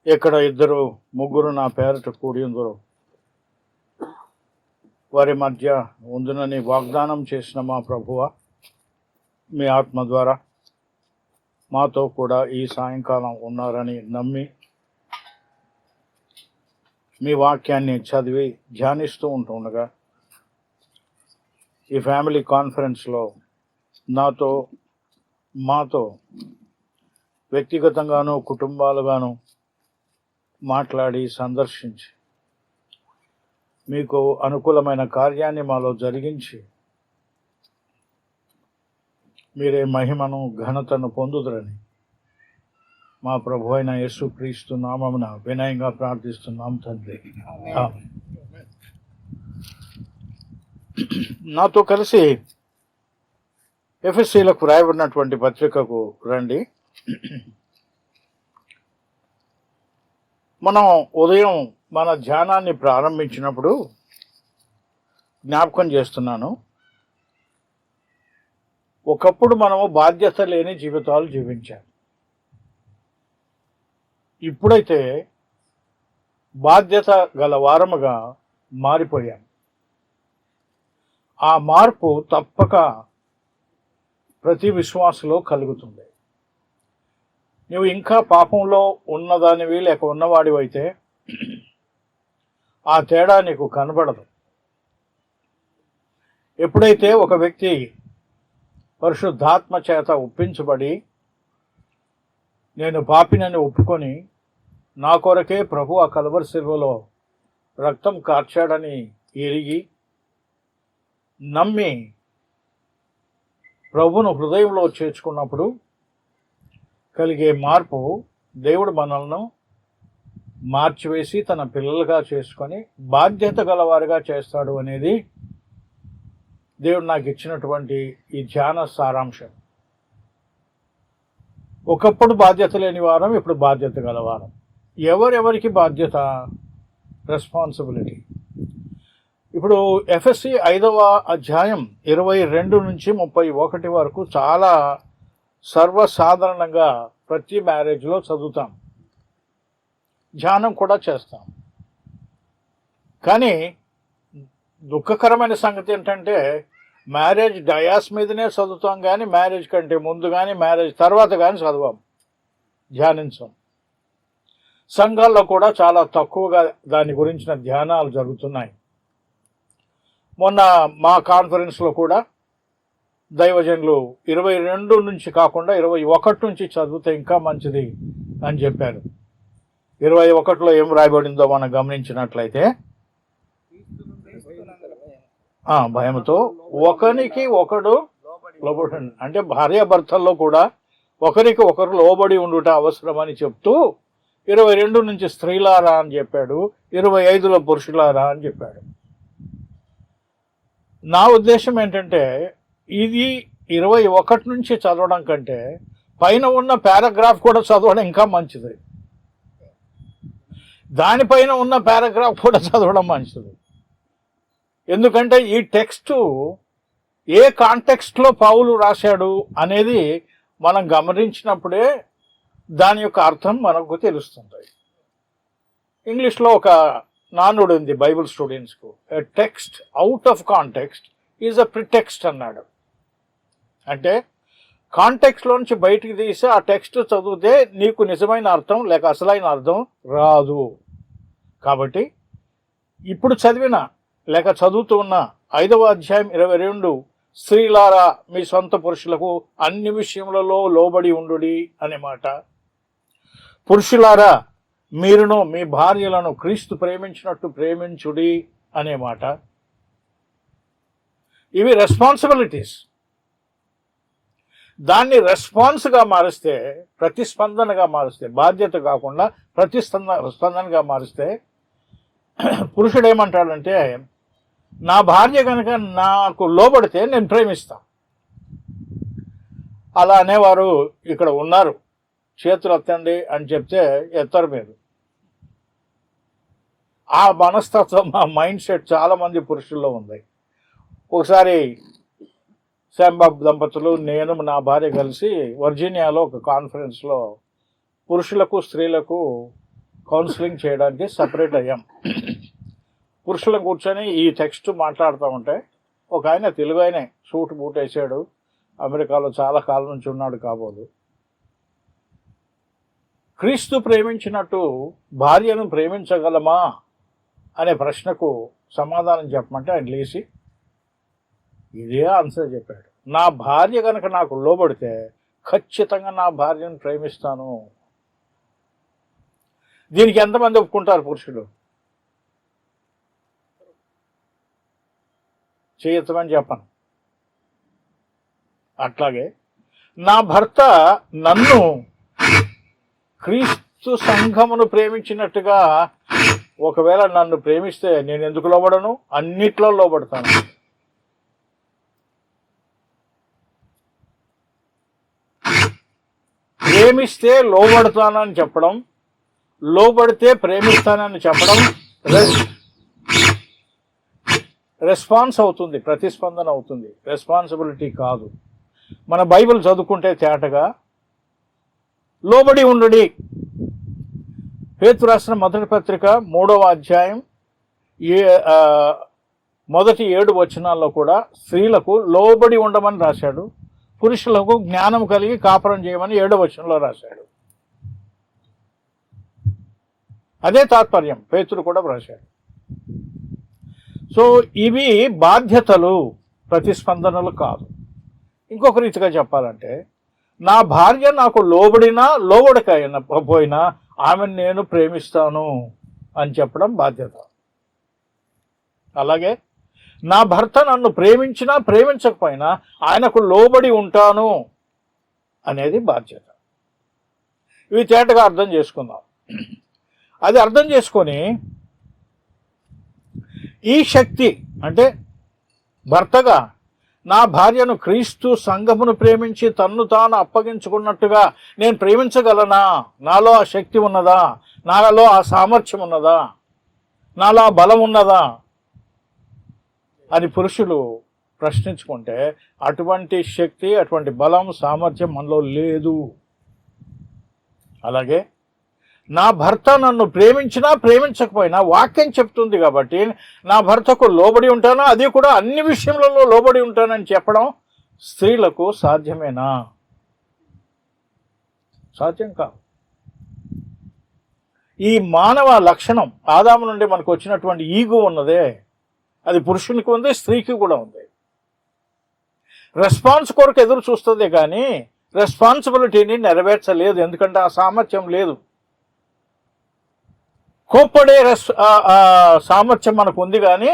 ఇక్కడ ఇద్దరు ముగ్గురు నా పేరట కూడి ఉందరు వారి మధ్య ఉందునని వాగ్దానం చేసిన మా ప్రభువ, మీ ఆత్మ ద్వారా మాతో కూడా ఈ సాయంకాలం ఉన్నారని నమ్మి మీ వాక్యాన్ని చదివి ధ్యానిస్తూ ఉంటుండగా ఈ ఫ్యామిలీ కాన్ఫరెన్స్లో మాతో వ్యక్తిగతంగాను కుటుంబాలుగాను మాట్లాడి సందర్శించి మీకు అనుకూలమైన కార్యాన్ని మాలో జరిగించి మీరే మహిమను ఘనతను పొందుదురని మా ప్రభు అయిన యేసుక్రీస్తు నామమున వినయంగా ప్రార్థిస్తున్నాం తండ్రి. ఆమేన్. నాతో కలిసి ఎఫెసీలకు రాయబడినటువంటి పత్రికకు రండి. మనం ఉదయం మన ధ్యానాన్ని ప్రారంభించినప్పుడు జ్ఞాపకం చేస్తున్నాను, ఒకప్పుడు మనము బాధ్యత లేని జీవితాలు జీవించాం. ఇప్పుడైతే బాధ్యత గల వారముగా మారిపోయాం. ఆ మార్పు తప్పక ప్రతి విశ్వాసలో కలుగుతుంది. నువ్వు ఇంకా పాపంలో ఉన్నదానివి లేక ఉన్నవాడివైతే ఆ తేడా నీకు కనబడదు. ఎప్పుడైతే ఒక వ్యక్తి పరిశుద్ధాత్మ చేత ఒప్పించబడి నేను పాపినని ఒప్పుకొని నా కొరకే ప్రభు ఆ కల్వరి శిలువలో రక్తం కార్చాడని ఎరిగి నమ్మి ప్రభువును హృదయంలో చేర్చుకున్నప్పుడు కలిగే మార్పు దేవుడు మనల్ని మార్చివేసి తన పిల్లలుగా చేసుకొని బాధ్యత గలవారుగా చేస్తాడు అనేది దేవుడు నాకు ఇచ్చినటువంటి ఈ ధ్యాన సారాంశం. ఒకప్పుడు బాధ్యత లేని వారం, ఇప్పుడు బాధ్యత గలవారం. ఎవరెవరికి బాధ్యత, రెస్పాన్సిబిలిటీ. ఇప్పుడు ఎఫ్ఎస్సి 5వ అధ్యాయం 22 నుంచి 31 వరకు చాలా సర్వసాధారణంగా ప్రతి మ్యారేజ్లో చదువుతాం, ధ్యానం కూడా చేస్తాం. కానీ దుఃఖకరమైన సంగతి ఏంటంటే మ్యారేజ్ డయాస్ మీదనే చదువుతాం, కానీ మ్యారేజ్ కంటే ముందు కానీ మ్యారేజ్ తర్వాత కానీ చదవం, ధ్యానించాం. సంఘాల్లో కూడా చాలా తక్కువగా దాని గురించిన ధ్యానాలు జరుగుతున్నాయి. మొన్న మా కాన్ఫరెన్స్లో కూడా దైవజనులు 22 నుంచి కాకుండా 21 నుంచి చదివితే ఇంకా మంచిది అని చెప్పారు. 21లో ఏం రాయబడిందో మనం గమనించినట్లయితే, భయంతో ఒకరికి ఒకడు లోబడి, అంటే భార్యాభర్తల్లో కూడా ఒకరికి ఒకరు లోబడి ఉండుట అవసరమని చెప్తూ 22 నుంచి స్త్రీలారా అని చెప్పాడు, 25లో పురుషులారా అని చెప్పాడు. నా ఉద్దేశం ఏంటంటే ఇది 21 నుంచి చదవడం కంటే పైన ఉన్న పారాగ్రాఫ్ కూడా చదవడం ఇంకా మంచిది. దానిపైన ఉన్న పారాగ్రాఫ్ కూడా చదవడం మంచిది. ఎందుకంటే ఈ టెక్స్టు ఏ కాంటెక్స్ట్లో పౌలు రాశాడు అనేది మనం గమనించినప్పుడే దాని యొక్క అర్థం మనకు తెలుస్తుంది. ఇంగ్లీష్లో ఒక నానుడు ఉంది బైబిల్ స్టూడెంట్స్కు, a text out of context is a pretext అన్నాడు. అంటే కాంటెక్స్ట్లో నుంచి బయటికి తీసి ఆ టెక్స్ట్ చదివితే నీకు నిజమైన అర్థం లేక అసలైన అర్థం రాదు. కాబట్టి ఇప్పుడు చదివిన లేక చదువుతూ ఉన్న 5వ అధ్యాయం 22, స్త్రీలారా మీ సొంత పురుషులకు అన్ని విషయములలో లోబడి ఉండుడి అనే మాట, పురుషులారా మీరును మీ భార్యలను క్రీస్తు ప్రేమించినట్టు ప్రేమించుడి అనే మాట. ఇవి రెస్పాన్సిబిలిటీస్. దాన్ని రెస్పాన్స్గా మారిస్తే, ప్రతిస్పందనగా మారిస్తే, బాధ్యత కాకుండా ప్రతిస్పందనగా మారిస్తే పురుషుడు ఏమంటాడంటే, నా భార్య కనుక నాకు లోబడితే నేను ప్రేమిస్తా. అలా అనేవారు ఇక్కడ ఉన్నారు. చేతులు ఎత్తండి అని చెప్తే ఎత్తరు మీరు. ఆ మనస్తత్వం, ఆ మైండ్ సెట్ చాలామంది పురుషుల్లో ఉంది. ఒకసారి శాంబాబు దంపతులు, నేను నా భార్య కలిసి వర్జీనియాలో ఒక కాన్ఫరెన్స్లో పురుషులకు స్త్రీలకు కౌన్సిలింగ్ చేయడానికి సపరేట్ అయ్యాం. పురుషులను కూర్చొని ఈ టెక్స్ట్ మాట్లాడుతూ ఉంటే ఒక ఆయన తెలుగు ఆయనే సూట్ బూట్ వేసాడు, అమెరికాలో చాలా కాలం నుంచి ఉన్నాడు కాబోలు. క్రీస్తు ప్రేమించినట్టు భార్యను ప్రేమించగలమా అనే ప్రశ్నకు సమాధానం చెప్పమంటే ఆయన లేచి ఇదే ఆన్సర్ చెప్పాడు. నా భార్య కనుక నాకు లోబడితే ఖచ్చితంగా నా భార్యను ప్రేమిస్తాను. దీనికి ఎంతమంది ఒప్పుకుంటారు పురుషులు? చేయొచ్చమని చెప్పను. అట్లాగే నా భర్త నన్ను క్రీస్తు సంఘమును ప్రేమించినట్టుగా ఒకవేళ నన్ను ప్రేమిస్తే నేను ఎందుకు లోబడను? అన్నిట్లో లోబడతాను. ప్రేమిస్తే లోబడతానని చెప్పడం, లోబడితే ప్రేమిస్తానని చెప్పడం రెస్పాన్స్ అవుతుంది, ప్రతిస్పందన అవుతుంది, రెస్పాన్సిబిలిటీ కాదు. మన బైబిల్ చదువుకుంటే తేటగా లోబడి ఉండుడి. పేతురు రాసిన మొదటి పత్రిక 3వ అధ్యాయం మొదటి 7 వచనాల్లో కూడా స్త్రీలకు లోబడి ఉండమని రాశాడు, పురుషులకు జ్ఞానం కలిగి కాపురం చేయమని 7వ వచనంలో రాశాడు. అదే తాత్పర్యం పేతురు కూడా రాశాడు. సో ఇవి బాధ్యతలు, ప్రతిస్పందనలు కాదు. ఇంకొక రీతిగా చెప్పాలంటే నా భార్య నాకు లోబడినా లోబడకపోయినా ఆమెను నేను ప్రేమిస్తాను అని చెప్పడం బాధ్యత. అలాగే నా భర్త నన్ను ప్రేమించినా ప్రేమించకపోయినా ఆయనకు లోబడి ఉంటాను అనేది బాధ్యత. ఇవి తేటగా అర్థం చేసుకుందాం. అది అర్థం చేసుకొని ఈ శక్తి అంటే భర్తగా నా భార్యను క్రీస్తు సంఘమును ప్రేమించి తన్ను తాను అప్పగించుకున్నట్టుగా నేను ప్రేమించగలనా? నాలో ఆ శక్తి ఉన్నదా? నాలో ఆ సామర్థ్యం ఉన్నదా? నాలో ఆ బలం ఉన్నదా అని పురుషులు ప్రశ్నించుకుంటే అటువంటి శక్తి, అటువంటి బలం, సామర్థ్యం మనలో లేదు. అలాగే నా భర్త నన్ను ప్రేమించినా ప్రేమించకపోయినా వాక్యం చెప్తుంది కాబట్టి నా భర్తకు లోబడి ఉంటాను, అది కూడా అన్ని విషయంలో లోబడి ఉంటానని చెప్పడం స్త్రీలకు సాధ్యమేనా? సాధ్యం కాదు. ఈ మానవ లక్షణం ఆదాము నుండి మనకు వచ్చినటువంటి ఈగో ఉన్నదే, అది పురుషునికి ఉంది, స్త్రీకి కూడా ఉంది. రెస్పాన్స్ కొరకు ఎదురు చూస్తుంది కానీ రెస్పాన్సిబిలిటీని నెరవేర్చలేదు, ఎందుకంటే ఆ సామర్థ్యం లేదు. కోప్పడే సామర్థ్యం మనకు ఉంది కానీ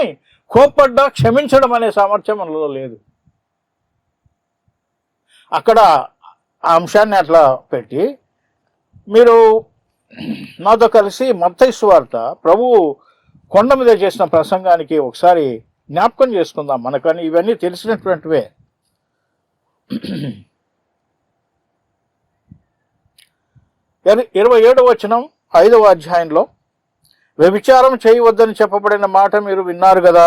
కోప్పడ్డా క్షమించడం అనే సామర్థ్యం మనలో లేదు. అక్కడ ఆ అంశాన్ని అట్లా పెట్టి మీరు నాతో కలిసి మత్తయి సువార్త ప్రభువు కొండ మీద చేసిన ప్రసంగానికి ఒకసారి జ్ఞాపకం చేసుకుందాం. మనకని ఇవన్నీ తెలిసినటువంటివే. 27వ వచనం 5వ అధ్యాయంలో వ్యభిచారం చేయవద్దని చెప్పబడిన మాట మీరు విన్నారు కదా,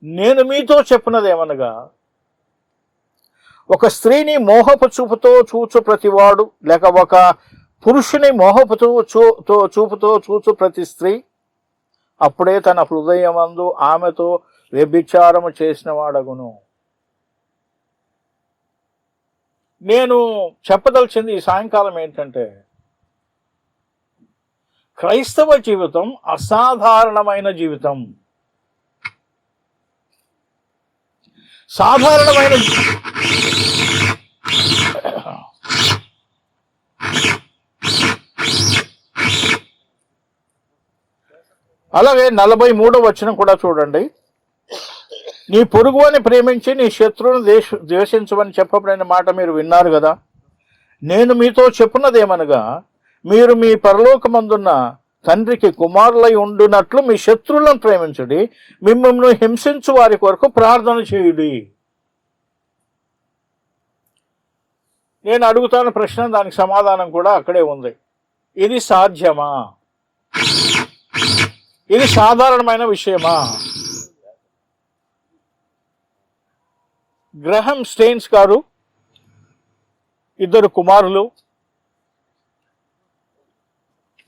నేను మీతో చెప్పినదేమనగా ఒక స్త్రీని మోహపు చూపుతో చూచు ప్రతివాడు, లేక ఒక పురుషుని మోహపు చూపుతో చూచు ప్రతి స్త్రీ అప్పుడే తన హృదయమందు ఆమెతో వ్యభిచారము చేసిన వాడగును. నేను చెప్పదలిచింది ఈ సాయంకాలం ఏంటంటే క్రైస్తవ జీవితం అసాధారణమైన జీవితం. సాధారణమైన అలాగే 43వ వచనం కూడా చూడండి. నీ పొరుగువాని ప్రేమించి నీ శత్రువును ద్వేషించమని చెప్పబడిన మాట మీరు విన్నారు కదా, నేను మీతో చెప్పున్నదేమనగా మీరు మీ పరలోకమందున్న తండ్రికి కుమారులై ఉండునట్లు మీ శత్రువులను ప్రేమించుడి, మిమ్మల్ని హింసించు వారి కొరకు ప్రార్థన చేయుడి. నేను అడుగుతాను ప్రశ్న, దానికి సమాధానం కూడా అక్కడే ఉంది. ఇది సాధ్యమా? ఇది సాధారణమైన విషయమా? గ్రహం స్టెయిన్స్ గారు 2 కుమారులు,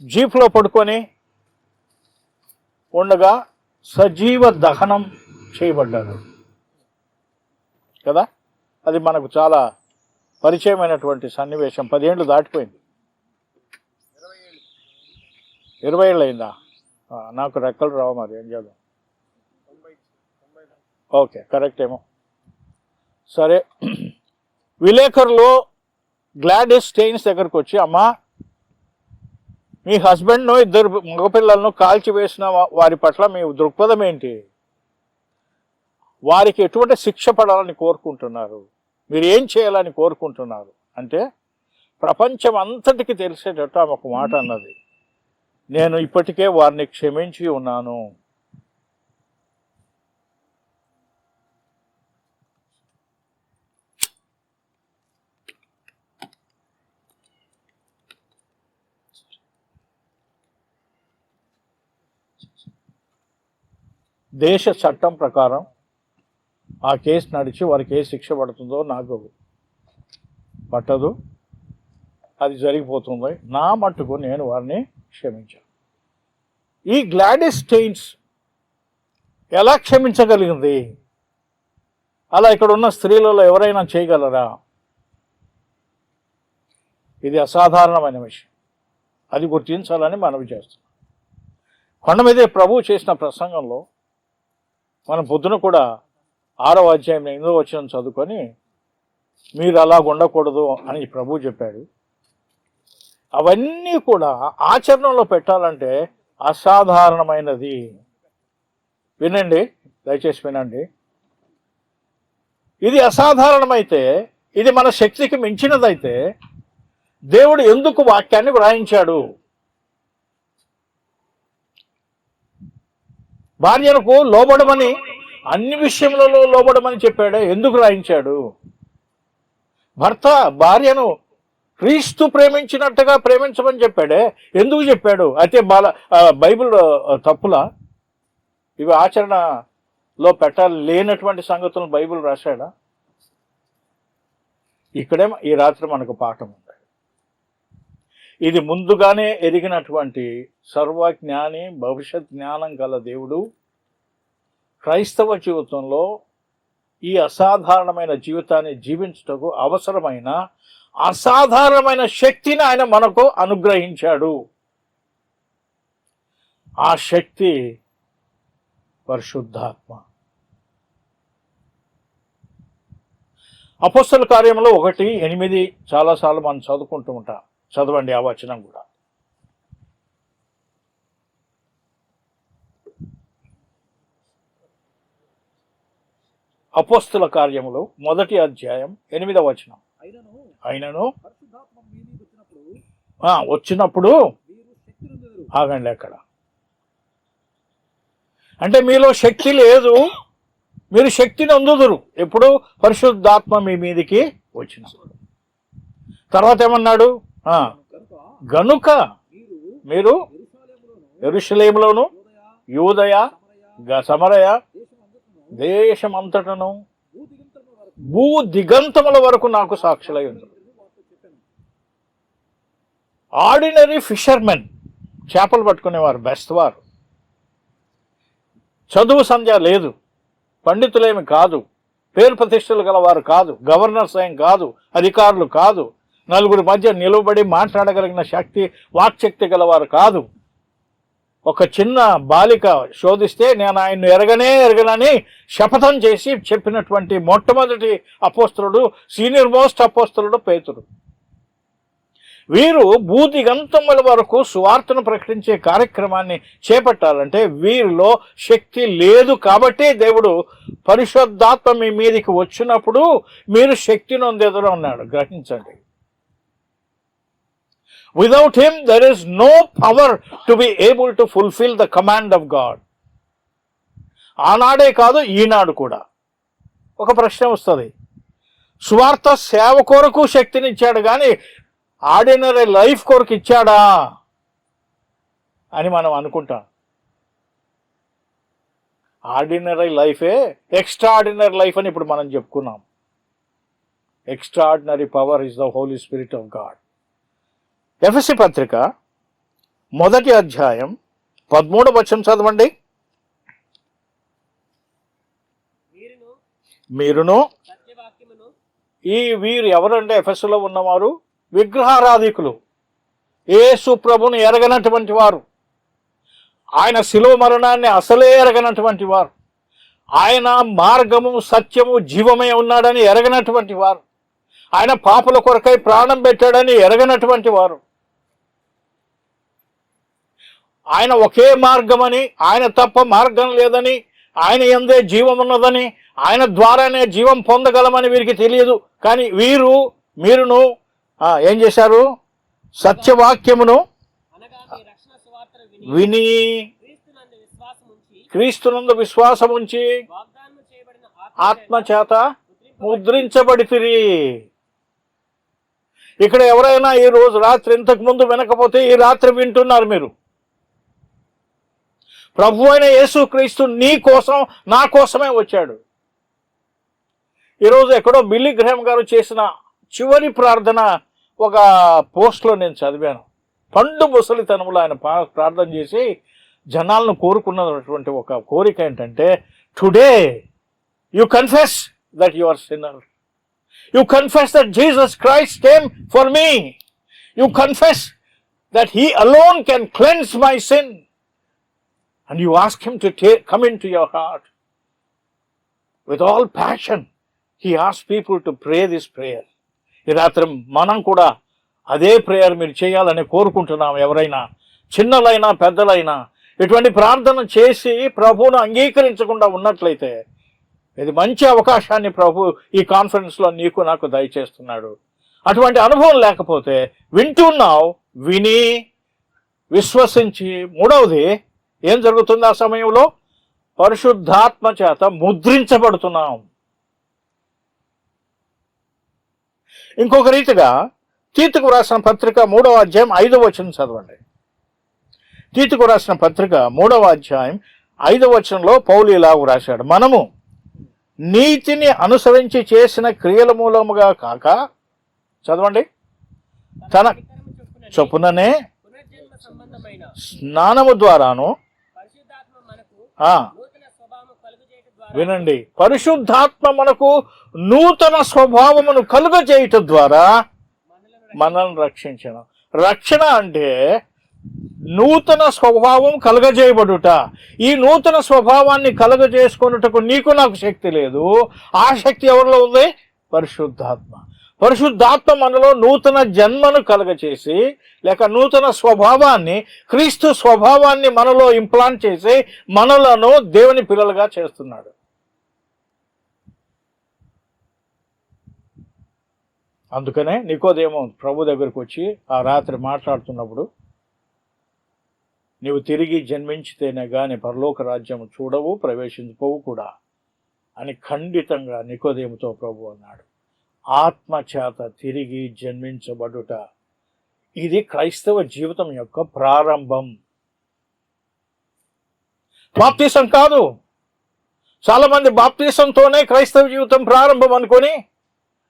జీప్లో పడుకొని ఉండగా సజీవ దహనం చేయబడ్డారు కదా. అది మనకు చాలా పరిచయమైనటువంటి సన్నివేశం. 10 ఏళ్ళు దాటిపోయింది. 20 ఏళ్ళు అయిందా? నాకు రెక్కలు రావు, మరి ఏం చేద్దాం. ఓకే, కరెక్ట్ ఏమో. సరే, విలేకరులు గ్లాడిస్ స్టెయిన్స్ దగ్గరకు వచ్చి, అమ్మా, మీ హస్బెండ్ను 2 మగపిల్లలను కాల్చివేసిన వారి పట్ల మీ దృక్పథం ఏంటి? వారికి ఎటువంటి శిక్ష పడాలని కోరుకుంటున్నారు? మీరు ఏం చేయాలని కోరుకుంటున్నారు అంటే, ప్రపంచం అంతటికి తెలిసేటట్టు ఆమె ఒక మాట అన్నది, నేను ఇప్పటికే వారిని క్షమించి ఉన్నాను. దేశ చట్టం ప్రకారం ఆ కేసు నడిచి వారికి ఏ శిక్ష పడుతుందో నాకు పట్టదు, అది జరిగిపోతుంది. నా మట్టుకు నేను వారిని క్షమించాను. ఈ గ్లాడిస్ స్టెయిన్స్ ఎలా క్షమించగలిగింది? అలా ఇక్కడ ఉన్న స్త్రీలలో ఎవరైనా చేయగలరా? ఇది అసాధారణమైన విషయం. అది గుర్తించాలని మనవి చేస్తున్నాం. కొండ మీదే ప్రభువు చేసిన ప్రసంగంలో మనం పొద్దున కూడా 6వ అధ్యాయం 8వ వచనం చదువుకొని, మీరు అలా ఉండకూడదు అని ప్రభువు చెప్పాడు. అవన్నీ కూడా ఆచరణలో పెట్టాలంటే అసాధారణమైనది. వినండి, దయచేసి వినండి. ఇది అసాధారణమైతే, ఇది మన శక్తికి మించినదైతే దేవుడు ఎందుకు వాక్యాన్ని వ్రాయించాడు? భార్యలకు లోబడమని, అన్ని విషయములలో లోబడమని చెప్పాడే, ఎందుకు రాయించాడు? భర్త భార్యను క్రీస్తు ప్రేమించినట్టుగా ప్రేమించమని చెప్పాడే, ఎందుకు చెప్పాడు? అయితే బైబిల్ తప్పులా? ఇవి ఆచరణలో పెట్టలేనటువంటి సంగతులను బైబిల్ రాశాడా? ఇక్కడే ఈ రాత్రి మనకు పాఠం ఉంది. ఇది ముందుగానే ఎరిగినటువంటి సర్వజ్ఞాని, భవిష్యత్ జ్ఞానం గల దేవుడు క్రైస్తవ జీవితంలో ఈ అసాధారణమైన జీవితాన్ని జీవించుటకు అవసరమైన అసాధారణమైన శక్తిని ఆయన మనకు అనుగ్రహించాడు. ఆ శక్తి పరిశుద్ధాత్మ. అపోస్తల కార్యములో 1:8 చాలాసార్లు మనం చదువుకుంటూ ఉంటాం. చదవండి ఆ వచనం కూడా. అపోస్తల కార్యములు 1వ అధ్యాయం 8వ వచనం. అయినను వచ్చినప్పుడు ఆగండి. అక్కడ అంటే మీలో శక్తి లేదు, మీరు శక్తిని అందుదురు ఎప్పుడు? పరిశుద్ధాత్మ మీ మీదికి వచ్చిన తర్వాత. ఏమన్నాడు? గనుక మీరు యెరూషలేములోను, యూదయ, సమరయ దేశమంతటను భూ దిగంతముల వరకు నాకు సాక్షులై ఉంది. ఆర్డినరీ ఫిషర్మెన్, చేపలు పట్టుకునేవారు, బెస్తవారు, చదువు సంధ్య లేదు, పండితులేమి కాదు, పేరు ప్రతిష్టలు గలవారు కాదు, గవర్నర్స్ ఏం కాదు, అధికారులు కాదు, నలుగురి మధ్య నిలబడి మాట్లాడగలిగిన వాక్శక్తి గలవారు కాదు. ఒక చిన్న బాలిక శోధిస్తే నేను ఆయన్ను ఎరగనని శపథం చేసి చెప్పినటువంటి మొట్టమొదటి అపోస్తలుడు, సీనియర్ మోస్ట్ అపోస్తలుడు పేతురు. వీరు భూదిగంతముల వరకు సువార్తను ప్రకటించే కార్యక్రమాన్ని చేపట్టాలంటే వీరిలో శక్తి లేదు. కాబట్టి దేవుడు పరిశుద్ధాత్మ మీ మీదికి వచ్చినప్పుడు మీరు శక్తి నొందెదరు అన్నాడు. గ్రహించండి. Without him there is no power to be able to fulfill the command of God. ఆనాడే కాదు, ఈనాడు కూడా. ఒక ప్రశ్న వస్తుంది, సువార్త సేవ కొరకు శక్తినిచ్చాడు కానీ ఆర్డినరీ లైఫ్ కొరకు ఇచ్చాడా అని మనం అనుకుంటాం. ఆర్డినరీ లైఫే ఎక్స్ట్రాఆర్డినరీ లైఫ్ అని ఇప్పుడు మనం చెప్పుకున్నాం. Extraordinary power is the Holy Spirit of God. ఎఫెసీ పత్రిక మొదటి అధ్యాయం 13వ వచనం చదవండి. మీరును వీరు ఎవరంటే ఎఫెసులో ఉన్నవారు విగ్రహారాధికులు, యేసు ప్రభును ఎరగనటువంటి వారు, ఆయన శిలువ మరణాన్ని అసలే ఎరగనటువంటి వారు, ఆయన మార్గము సత్యము జీవమే ఉన్నాడని ఎరగనటువంటి వారు, ఆయన పాపుల కొరకై ప్రాణం పెట్టాడని ఎరగనటువంటి వారు, ఆయన ఒకే మార్గమని, ఆయన తప్ప మార్గం లేదని, ఆయన యందే జీవం ఉన్నదని, ఆయన ద్వారానే జీవం పొందగలమని వీరికి తెలియదు. కానీ మీరును ఏం చేశారు? సత్యవాక్యమును విని క్రీస్తునందు విశ్వాసం ఉంచి ఆత్మచేత ముద్రించబడితిరి. ఇక్కడ ఎవరైనా ఈ రోజు రాత్రి ఇంతకు ముందు వినకపోతే ఈ రాత్రి వింటున్నారు మీరు. ప్రభు అయిన యేసుక్రీస్తు నీ కోసం నా కోసమే వచ్చాడు. ఈరోజు ఎక్కడో బిల్లీ గ్రహాం గారు చేసిన చివరి ప్రార్థన ఒక పోస్ట్లో నేను చదివాను. పండు ముసలితనంలో ఆయన ప్రార్థన చేసి జనాలను కోరుకున్నటువంటి ఒక కోరిక ఏంటంటే, today you confess that you are sinner, you confess that Jesus Christ came for me, you confess that he alone can cleanse my sin, and you ask him to come into your heart with all passion. He asks people to pray this prayer. ఈ రాత్రి మనం కూడా అదే prayer మీరు చేయాలని కోరుకుంటున్నాం. ఎవరైనా చిన్నలైనా పెద్దలైనా ఇటువంటి ప్రార్థన చేసి ప్రభువును అంగీకరించకుండా ఉన్నట్లయితే ఇది మంచి అవకాశాన్ని ప్రభు ఈ కాన్ఫరెన్స్లో నీకు నాకు దయచేస్తున్నాడు. అటువంటి అనుభవం లేకపోతే వింటున్నావు, విని విశ్వసించి, మూడవది ఏం జరుగుతుంది ఆ సమయంలో? పరిశుద్ధాత్మ చేత ముద్రించబడుతున్నాం. ఇంకొక రీతిగా తీతుకు రాసిన పత్రిక 3వ అధ్యాయం 5వ వచనం చదవండి. తీతుకు రాసిన పత్రిక 3వ అధ్యాయం 5వ వచనంలో పౌలు ఇలాగ రాశాడు, మనము నీతిని అనుసరించి చేసిన క్రియల మూలముగా కాక, చదవండి, తన చొప్పుననే స్నానము ద్వారాను, వినండి, పరిశుద్ధాత్మ మనకు నూతన స్వభావమును కలుగజేయుట ద్వారా మనల్ని రక్షించను. రక్షణ అంటే నూతన స్వభావం కలుగజేయబడుట. ఈ నూతన స్వభావాన్ని కలుగజేసుకొనుటకు నీకు నాకు శక్తి లేదు. ఆ శక్తి ఎవరిలో ఉంది? పరిశుద్ధాత్మ. పరిశుద్ధాత్మ మనలో నూతన జన్మను కలుగచేసి, లేక నూతన స్వభావాన్ని, క్రీస్తు స్వభావాన్ని మనలో ఇంప్లాంట్ చేసి మనలను దేవుని పిల్లలుగా చేస్తున్నాడు. అందుకనే నికోదేమో ప్రభు దగ్గరకు వచ్చి ఆ రాత్రి మాట్లాడుతున్నప్పుడు, నీవు తిరిగి జన్మించితేనే గాని పరలోక రాజ్యం చూడవు, ప్రవేశించుకోవు కూడా అని ఖండితంగా నికోదేముతో ప్రభు అన్నాడు. ఆత్మచేత తిరిగి జన్మించబడుట, ఇది క్రైస్తవ జీవితం యొక్క ప్రారంభం. బాప్తీసం కాదు. చాలా మంది బాప్తీసంతోనే క్రైస్తవ జీవితం ప్రారంభం అనుకొని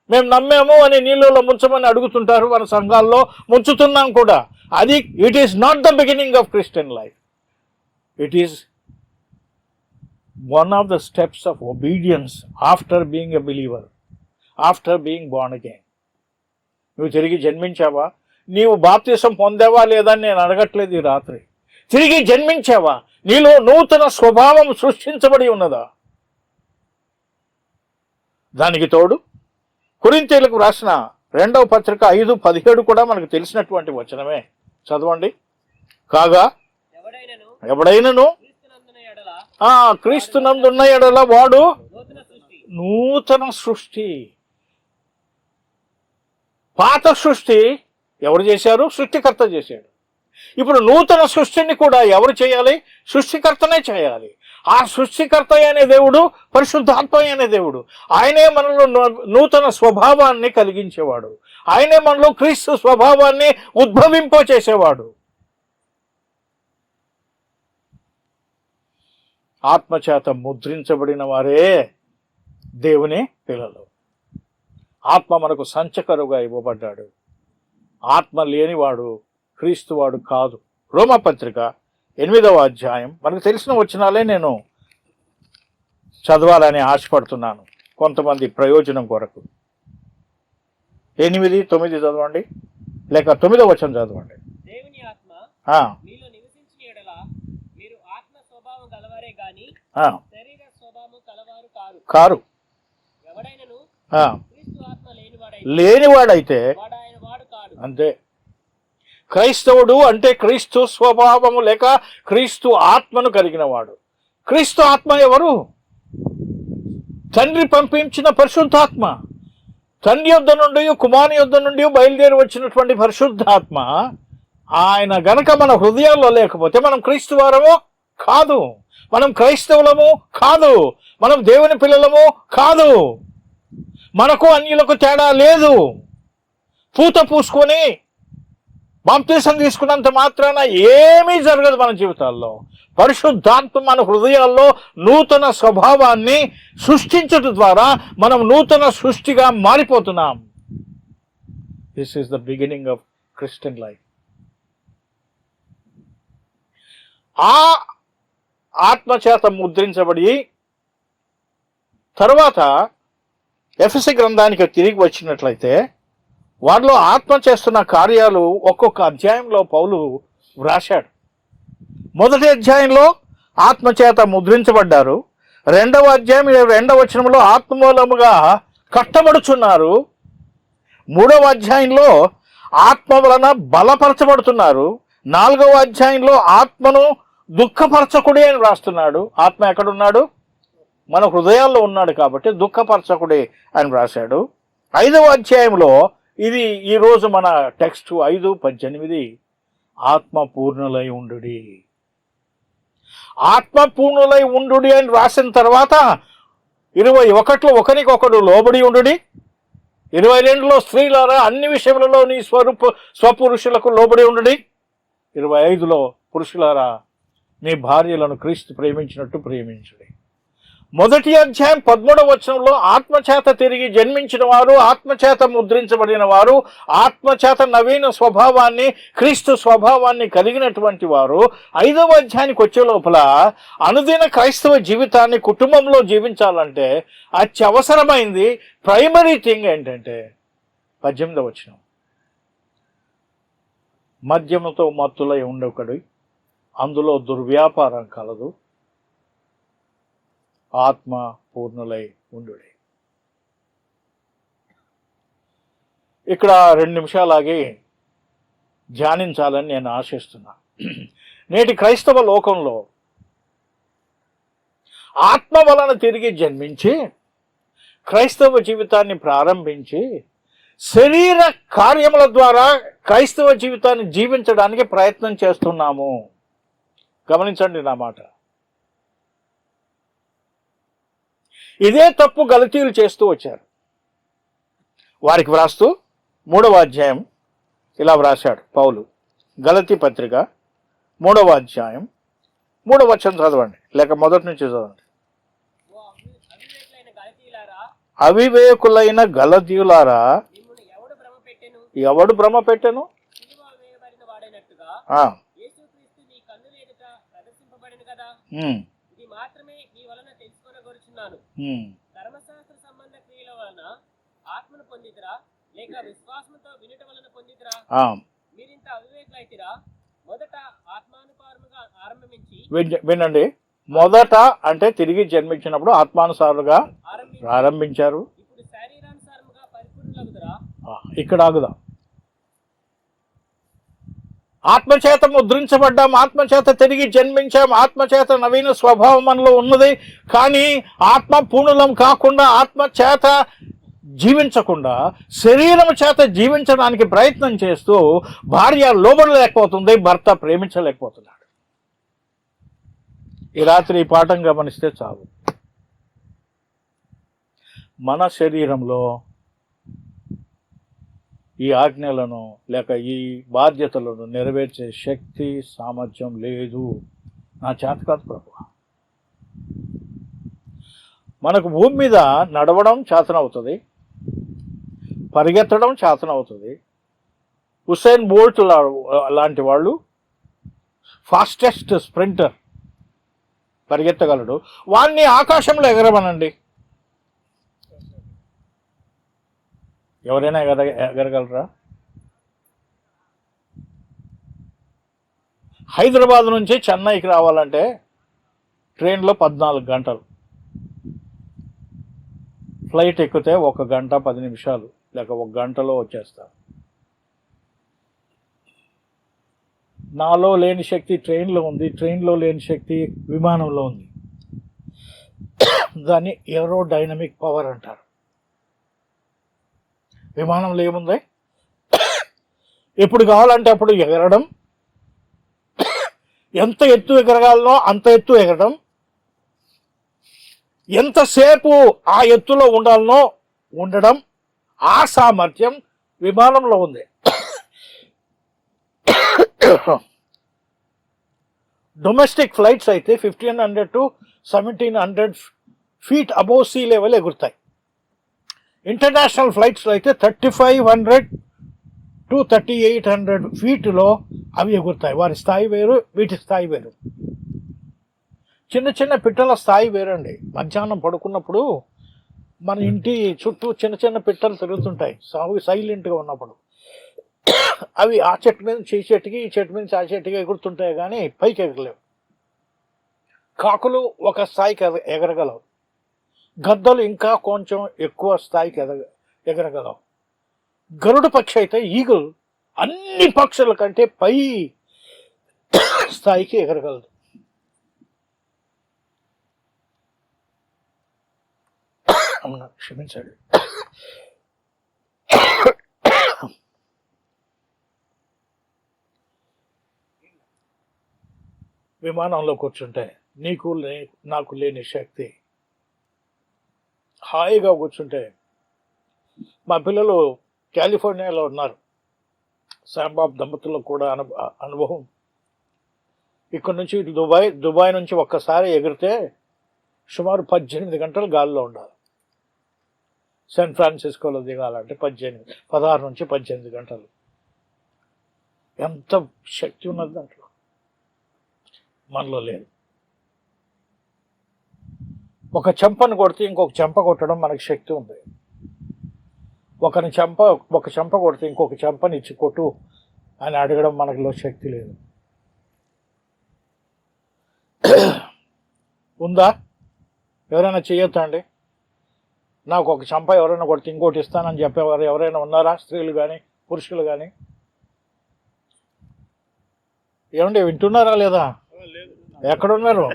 మేము నమ్మాము అని నీళ్ళలో ముంచమని అడుగుతుంటారు. మన సంఘాల్లో ముంచుతున్నాం కూడా. అది it is not the beginning of Christian life. It is one of the steps of obedience after being a believer, after being Born again. నువ్వు తిరిగి జన్మించావా? నీవు బాప్తీసం పొందావా లేదని నేను అడగట్లేదు ఈ రాత్రి. తిరిగి జన్మించావా? నీలో నూతన స్వభావం సృష్టించబడి ఉన్నదా? దానికి తోడు కొరింథీయులకు రాసిన 2వ పత్రిక 5:17 కూడా మనకు తెలిసినటువంటి వచనమే. చదవండి. కాగా ఎవడైనను క్రీస్తునందున్న ఎడల వాడు నూతన సృష్టి. పాత సృష్టి ఎవరు చేశారు? సృష్టికర్త చేశాడు. ఇప్పుడు నూతన సృష్టిని కూడా ఎవరు చేయాలి? సృష్టికర్తనే చేయాలి. ఆ సృష్టికర్త అనే దేవుడు పరిశుద్ధాత్మ అనే దేవుడు. ఆయనే మనలో నూతన స్వభావాన్ని కలిగించేవాడు. ఆయనే మనలో క్రీస్తు స్వభావాన్ని ఉద్భవింపచేసేవాడు. ఆత్మచేత ముద్రించబడిన వారే దేవుని పిల్లలు. ఆత్మ మనకు సంచకరుగా ఇవ్వబడ్డాడు. ఆత్మ లేనివాడు క్రీస్తువాడు కాదు. రోమాపత్రిక 8వ అధ్యాయం. మనకు తెలిసిన వచనాలే నేను చదవాలని ఆశపడుతున్నాను కొంతమంది ప్రయోజనం కొరకు. 8, 9 చదవండి, లేక 9వ వచనం చదవండి. దేవుని ఆత్మ మీలో నివసించిన యెడల మీరు ఆత్మ స్వభావం గలవారే గాని శరీర స్వభావం కలవారు కారు. ఎవడైనను క్రీస్తు ఆత్మ లేనివాడైతే వాడు ఆయన వాడు కాడు. అంతే. క్రైస్తవుడు అంటే క్రీస్తు స్వభావము లేక క్రీస్తు ఆత్మను కలిగిన వాడు. క్రీస్తు ఆత్మ ఎవరు? తండ్రి పంపించిన పరిశుద్ధాత్మ. తండ్రి యొద్ద నుండి కుమారుని యొద్ద నుండి బయలుదేరి వచ్చినటువంటి పరిశుద్ధాత్మ. ఆయన గనక మన హృదయాల్లో లేకపోతే మనం క్రీస్తు వారము కాదు, మనం క్రైస్తవులము కాదు, మనం దేవుని పిల్లలము కాదు. మనకు అన్యులకు తేడా లేదు. పూత పూసుకొని బాప్తీసం తీసుకున్నంత మాత్రాన ఏమీ జరగదు మన జీవితాల్లో. పరిశుద్ధాత్మ మన హృదయాల్లో నూతన స్వభావాన్ని సృష్టించడం ద్వారా మనం నూతన సృష్టిగా మారిపోతున్నాం. This is the beginning of Christian life. ఆ ఆత్మచేత ముద్రించబడి తరువాత ఎఫెసీ గ్రంథానికి తిరిగి వచ్చినట్లయితే వారిలో ఆత్మ చేస్తున్న కార్యాలు ఒక్కొక్క అధ్యాయంలో పౌలు వ్రాశాడు. మొదటి అధ్యాయంలో ఆత్మచేత ముద్రించబడ్డారు. 2వ అధ్యాయం 2వ వచనంలో ఆత్మ మూలముగా కట్టబడుచున్నారు. 3వ అధ్యాయంలో ఆత్మ వలన బలపరచబడుతున్నారు. 4వ అధ్యాయంలో ఆత్మను దుఃఖపరచకుడి అని వ్రాస్తున్నాడు. ఆత్మ ఎక్కడున్నాడు? మన హృదయాల్లో ఉన్నాడు కాబట్టి దుఃఖపరచకుడి అని వ్రాశాడు. 5వ అధ్యాయంలో ఇది ఈరోజు మన టెక్స్ట్ 5:18 ఆత్మ పూర్ణులై ఉండుడి. ఆత్మ పూర్ణులై ఉండుడి అని రాసిన తర్వాత 21లో ఒకరికొకడు లోబడి ఉండుడి. 22లో స్త్రీలారా అన్ని విషయములలో నీ స్వపురుషులకు లోబడి ఉండుడి. 25లో పురుషులారా నీ భార్యలను క్రీస్తు ప్రేమించినట్టు ప్రేమించుడి. మొదటి అధ్యాయం 13వ వచనంలో ఆత్మచేత తిరిగి జన్మించిన వారు, ఆత్మచేత ముద్రించబడిన వారు, ఆత్మచేత నవీన స్వభావాన్ని క్రీస్తు స్వభావాన్ని కలిగినటువంటి వారు 5వ అధ్యాయానికి వచ్చే లోపల అనుదిన క్రైస్తవ జీవితాన్ని కుటుంబంలో జీవించాలంటే అత్యవసరమైంది ప్రైమరీ థింగ్ ఏంటంటే 18వ వచనం, మద్యముతో మత్తులై ఉండొకడు, అందులో దుర్వ్యాపారం కలదు, ఆత్మ పూర్ణులై ఉండుడి. ఇక్కడ 2 నిమిషాలాగి ధ్యానించాలని నేను ఆశిస్తున్నా. నేటి క్రైస్తవ లోకంలో ఆత్మ వలన తిరిగి జన్మించి క్రైస్తవ జీవితాన్ని ప్రారంభించి శరీర కార్యముల ద్వారా క్రైస్తవ జీవితాన్ని జీవించడానికి ప్రయత్నం చేస్తున్నాము. గమనించండి నా మాట. ఇదే తప్పు గలతీయులు చేస్తూ వచ్చారు. వారికి వ్రాస్తూ 3వ అధ్యాయం ఇలా వ్రాశాడు పౌలు. గలతీ పత్రిక 3వ అధ్యాయం 3వ వచనం చదవండి, లేక మొదటి నుంచి చదవండి. అవివేకులైన గలతీయులారా, ఎవడు భ్రమ పెట్టెను? ధర్మశాస్త్ర సంబంధ క్రియల వలన ఆత్మను పొందితిరా, లేక విశ్వాసముతో వినుట వలన పొందితిరా? మీరింత అవివేకులైతిరా. మొదట ఆత్మానుసారముగా ఆరంభించి వినండి. మొదట అంటే తిరిగి జన్మించినప్పుడు ఆత్మానుసారుగా ప్రారంభించారు. ఇప్పుడు శరీరానుసారముగా పరిపూర్ణులగుదురా? ఇక్కడ ఆగుదాం. ఆత్మచేత ముద్రించబడ్డాం, ఆత్మచేత తిరిగి జన్మించాం, ఆత్మచేత నవీన స్వభావం మనలో ఉన్నది. కానీ ఆత్మ పూర్ణులం కాకుండా, ఆత్మచేత జీవించకుండా శరీరం చేత జీవించడానికి ప్రయత్నం చేస్తూ భార్య లోబడలేకపోతుంది, భర్త ప్రేమించలేకపోతున్నాడు. ఈ రాత్రి ఈ పాఠం గమనిస్తే చాలు. మన శరీరంలో ఈ ఆజ్ఞలను లేక ఈ బాధ్యతలను నెరవేర్చే శక్తి సామర్థ్యం లేదు. నా చేత కాదు ప్రభు. మనకు భూమి మీద నడవడం చేతనవుతుంది, పరిగెత్తడం చేతనవుతుంది. హుసేన్ బోల్ట్ లాంటి వాళ్ళు ఫాస్టెస్ట్ స్ప్రింటర్ పరిగెత్తగలడు, వాణ్ణి ఆకాశంలో ఎగరమనండి. ఎవరైనా ఎగరగలరా? హైదరాబాద్ నుంచి చెన్నైకి రావాలంటే ట్రైన్లో 14 గంటలు, ఫ్లైట్ ఎక్కితే 1 గంట 10 నిమిషాలు లేక 1 గంటలో వచ్చేస్తారు. నాలో లేని శక్తి ట్రైన్లో ఉంది, ట్రైన్లో లేని శక్తి విమానంలో ఉంది. దాన్ని ఏరోడైనమిక్ పవర్ అంటారు. విమానంలో ఏముంది? ఎప్పుడు కావాలంటే అప్పుడు ఎగరడం, ఎంత ఎత్తు ఎగరగాలనో అంత ఎత్తు ఎగరడం, ఎంతసేపు ఆ ఎత్తులో ఉండాలనో ఉండడం, ఆ సామర్థ్యం విమానంలో ఉంది. డొమెస్టిక్ ఫ్లైట్స్ అయితే 1500 to 1700 feet above sea level ఎగురుతాయి. ఇంటర్నేషనల్ ఫ్లైట్స్లో అయితే 3500 to 3800 ఫీట్లో అవి ఎగురుతాయి. వారి స్థాయి వేరు, వీటి స్థాయి వేరు. చిన్న చిన్న పిట్టల స్థాయి వేరండి. మధ్యాహ్నం పడుకున్నప్పుడు మన ఇంటి చుట్టూ చిన్న చిన్న పిట్టలు తిరుగుతుంటాయి సైలెంట్గా ఉన్నప్పుడు. అవి ఆ చెట్టు మీద ఈ చెట్టుకి, ఈ చెట్టు మీద ఆ చెట్టుకి ఎగురుతుంటాయి, కానీ పైకి ఎగరలేవు. కాకులు ఒక స్థాయికి ఎగరగలవు, గద్దలు ఇంకా కొంచెం ఎక్కువ స్థాయికి ఎగరగలవు. గరుడ పక్షి అయితే ఈగల్ అన్ని పక్షుల కంటే పై స్థాయికి ఎగరగలదు. క్షమించండి. విమానంలో కూర్చుంటే నాకు లేని శక్తి, హాయిగా కూర్చుంటే. మా పిల్లలు కాలిఫోర్నియాలో ఉన్నారు. శాంబాబ్ దంపతులకు కూడా అనుభవం. ఇక్కడ నుంచి దుబాయ్ నుంచి ఒక్కసారి ఎగిరితే సుమారు 18 గంటలు గాల్లో ఉండాలి. శాన్ ఫ్రాన్సిస్కోలో దిగాలంటే 16 నుంచి 18 గంటలు. ఎంత శక్తి ఉన్నది దాంట్లో, మనలో లేదు. ఒక చెంపను కొడితే ఇంకొక చెంప కొట్టడం మనకి శక్తి ఉంది. ఒక చెంప కొడితే ఇంకొక చెంపని ఇచ్చి కొట్టు అని అడగడం మనలో శక్తి లేదు. ఉందా? ఎవరైనా చేయొద్దా అండి? నాకు ఒక చెంప ఎవరైనా కొడితే ఇంకోటి ఇస్తానని చెప్పేవారు ఎవరైనా ఉన్నారా? స్త్రీలు కానీ పురుషులు కానీ? ఏమండి, వింటున్నారా లేదా? ఎక్కడున్నారు?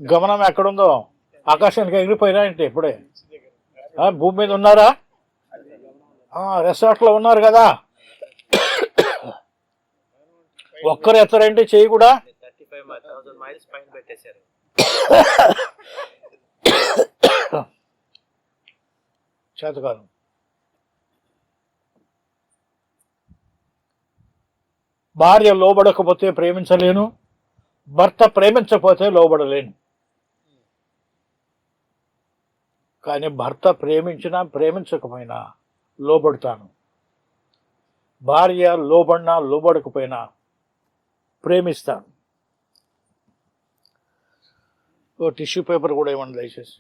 గమనం ఎక్కడుందో? ఆకాశానికి ఎగిరిపోయినా ఏంటి? ఇప్పుడే భూమి మీద ఉన్నారా? రిసార్ట్లో ఉన్నారు కదా. ఒక్కరు ఎత్తరేంటి చెయ్యి కూడా? చేతకాదు. భార్య లోబడకపోతే ప్రేమించలేను, భర్త ప్రేమించకపోతే లోబడలేను. కానీ భర్త ప్రేమించినా ప్రేమించకపోయినా లోబడతాను. భార్య లోబడినా లోబడకపోయినా ప్రేమిస్తాను. ఓ టిష్యూ పేపర్ కూడా ఇవ్వండి దయచేసి.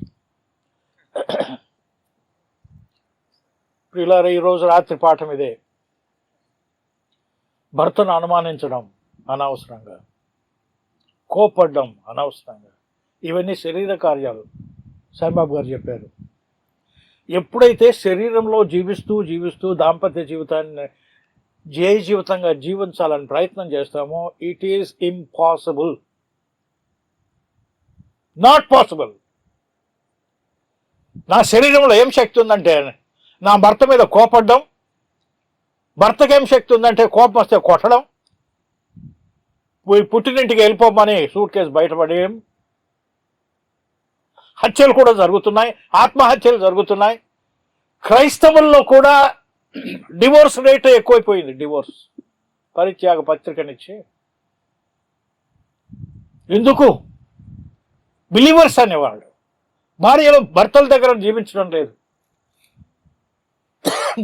ప్రియులారా, ఈరోజు రాత్రి పాఠం ఇదే. భర్తను అనుమానించడం అనవసరంగా, కోపడ్డం అనవసరంగా, ఇవన్నీ శరీర కార్యాలు. సాయిబాబు గారు చెప్పారు, ఎప్పుడైతే శరీరంలో జీవిస్తూ దాంపత్య జీవితాన్ని జయ జీవితంగా జీవించాలని ప్రయత్నం చేస్తామో it is impossible, not possible. నా శరీరంలో ఏం శక్తి ఉందంటే నా భర్త మీద కోపడ్డం, భర్తకి ఏం శక్తి ఉందంటే కోపం వస్తే కొట్టడం, పుట్టినింటికి వెళ్ళిపోమని సూట్ కేసు బయటపడేయం. హత్యలు కూడా జరుగుతున్నాయి, ఆత్మహత్యలు జరుగుతున్నాయి. క్రైస్తవుల్లో కూడా డివోర్స్ రేట్ ఎక్కువైపోయింది. డివోర్స్ పరిత్యాగ పత్రికనిచ్చి ఎందుకు? బిలీవర్స్ అనేవాళ్ళు భార్యలు భర్తల దగ్గర జీవించడం లేదు.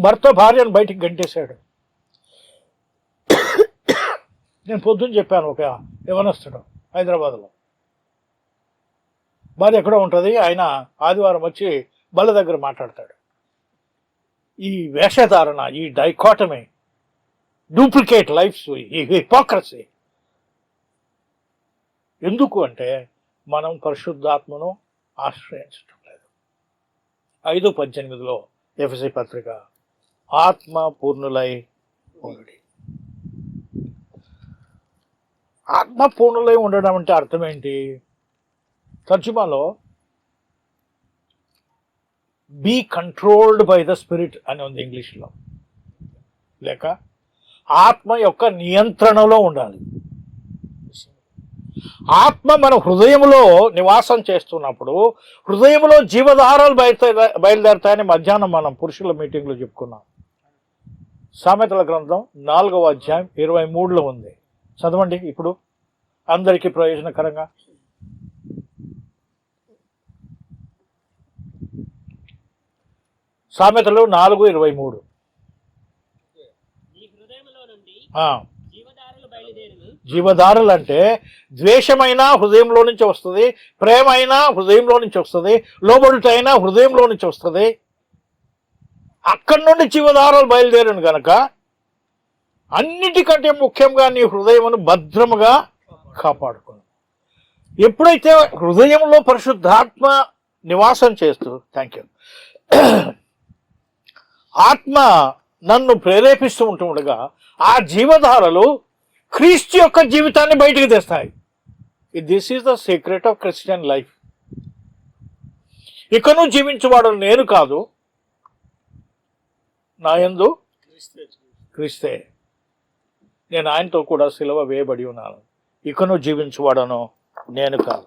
భర్త భార్యను బయటికి గంటేశాడు. నేను పొద్దున్న చెప్పాను, ఒక యవనస్తుడు హైదరాబాద్లో భార్య ఎక్కడో ఉంటుంది, ఆయన ఆదివారం వచ్చి బల్ల దగ్గర మాట్లాడతాడు. ఈ వేషధారణ, ఈ డైకాటమీ, డూప్లికేట్ లైఫ్స్, ఈ హిపోక్రసీ ఎందుకు అంటే మనం పరిశుద్ధాత్మను ఆశ్రయించటం లేదు. 5:18 ఎఫెసీ పత్రిక, ఆత్మ పూర్ణులై ఉండుడి. ఆత్మ పూర్ణులై ఉండడం అంటే అర్థం ఏంటి? తర్జుమాలో be controlled by the spirit అని ఉంది ఇంగ్లీష్లో, లేక ఆత్మ యొక్క నియంత్రణలో ఉండాలి. ఆత్మ మన హృదయంలో నివాసం చేస్తున్నప్పుడు హృదయంలో జీవధారాలు బయలుదేరుతాయని మధ్యాహ్నం మనం పురుషుల మీటింగ్లో చెప్పుకున్నాం. సామెతల గ్రంథం 4వ అధ్యాయం 23లో ఉంది. చదవండి ఇప్పుడు, అందరికీ ప్రయోజనకరంగా. సామెతలు 4:23. జీవధారలు అంటే ద్వేషమైన హృదయంలో నుంచి వస్తుంది, ప్రేమ అయినా హృదయంలో నుంచి వస్తుంది, లోబడుటైనా హృదయంలో నుంచి వస్తుంది. అక్కడి నుండి జీవధారలు బయలుదేరను గనక అన్నిటికంటే ముఖ్యంగా నీ హృదయమును భద్రముగా కాపాడుకును. ఎప్పుడైతే హృదయంలో పరిశుద్ధాత్మ నివాసం చేస్తూ, థ్యాంక్ యూ, ఆత్మ నన్ను ప్రేరేపిస్తూ ఉంటుండగా ఆ జీవధారలు క్రీస్తు యొక్క జీవితాన్ని బయటికి తెస్తాయి. This is the secret of Christian life. ఇకను జీవించువాడు నేను కాదు, నా యందు క్రీస్తే, నేను ఆయనతో కూడా సిలువ వేయబడి ఉన్నాను. ఇకను జీవించువాడను నేను కాదు.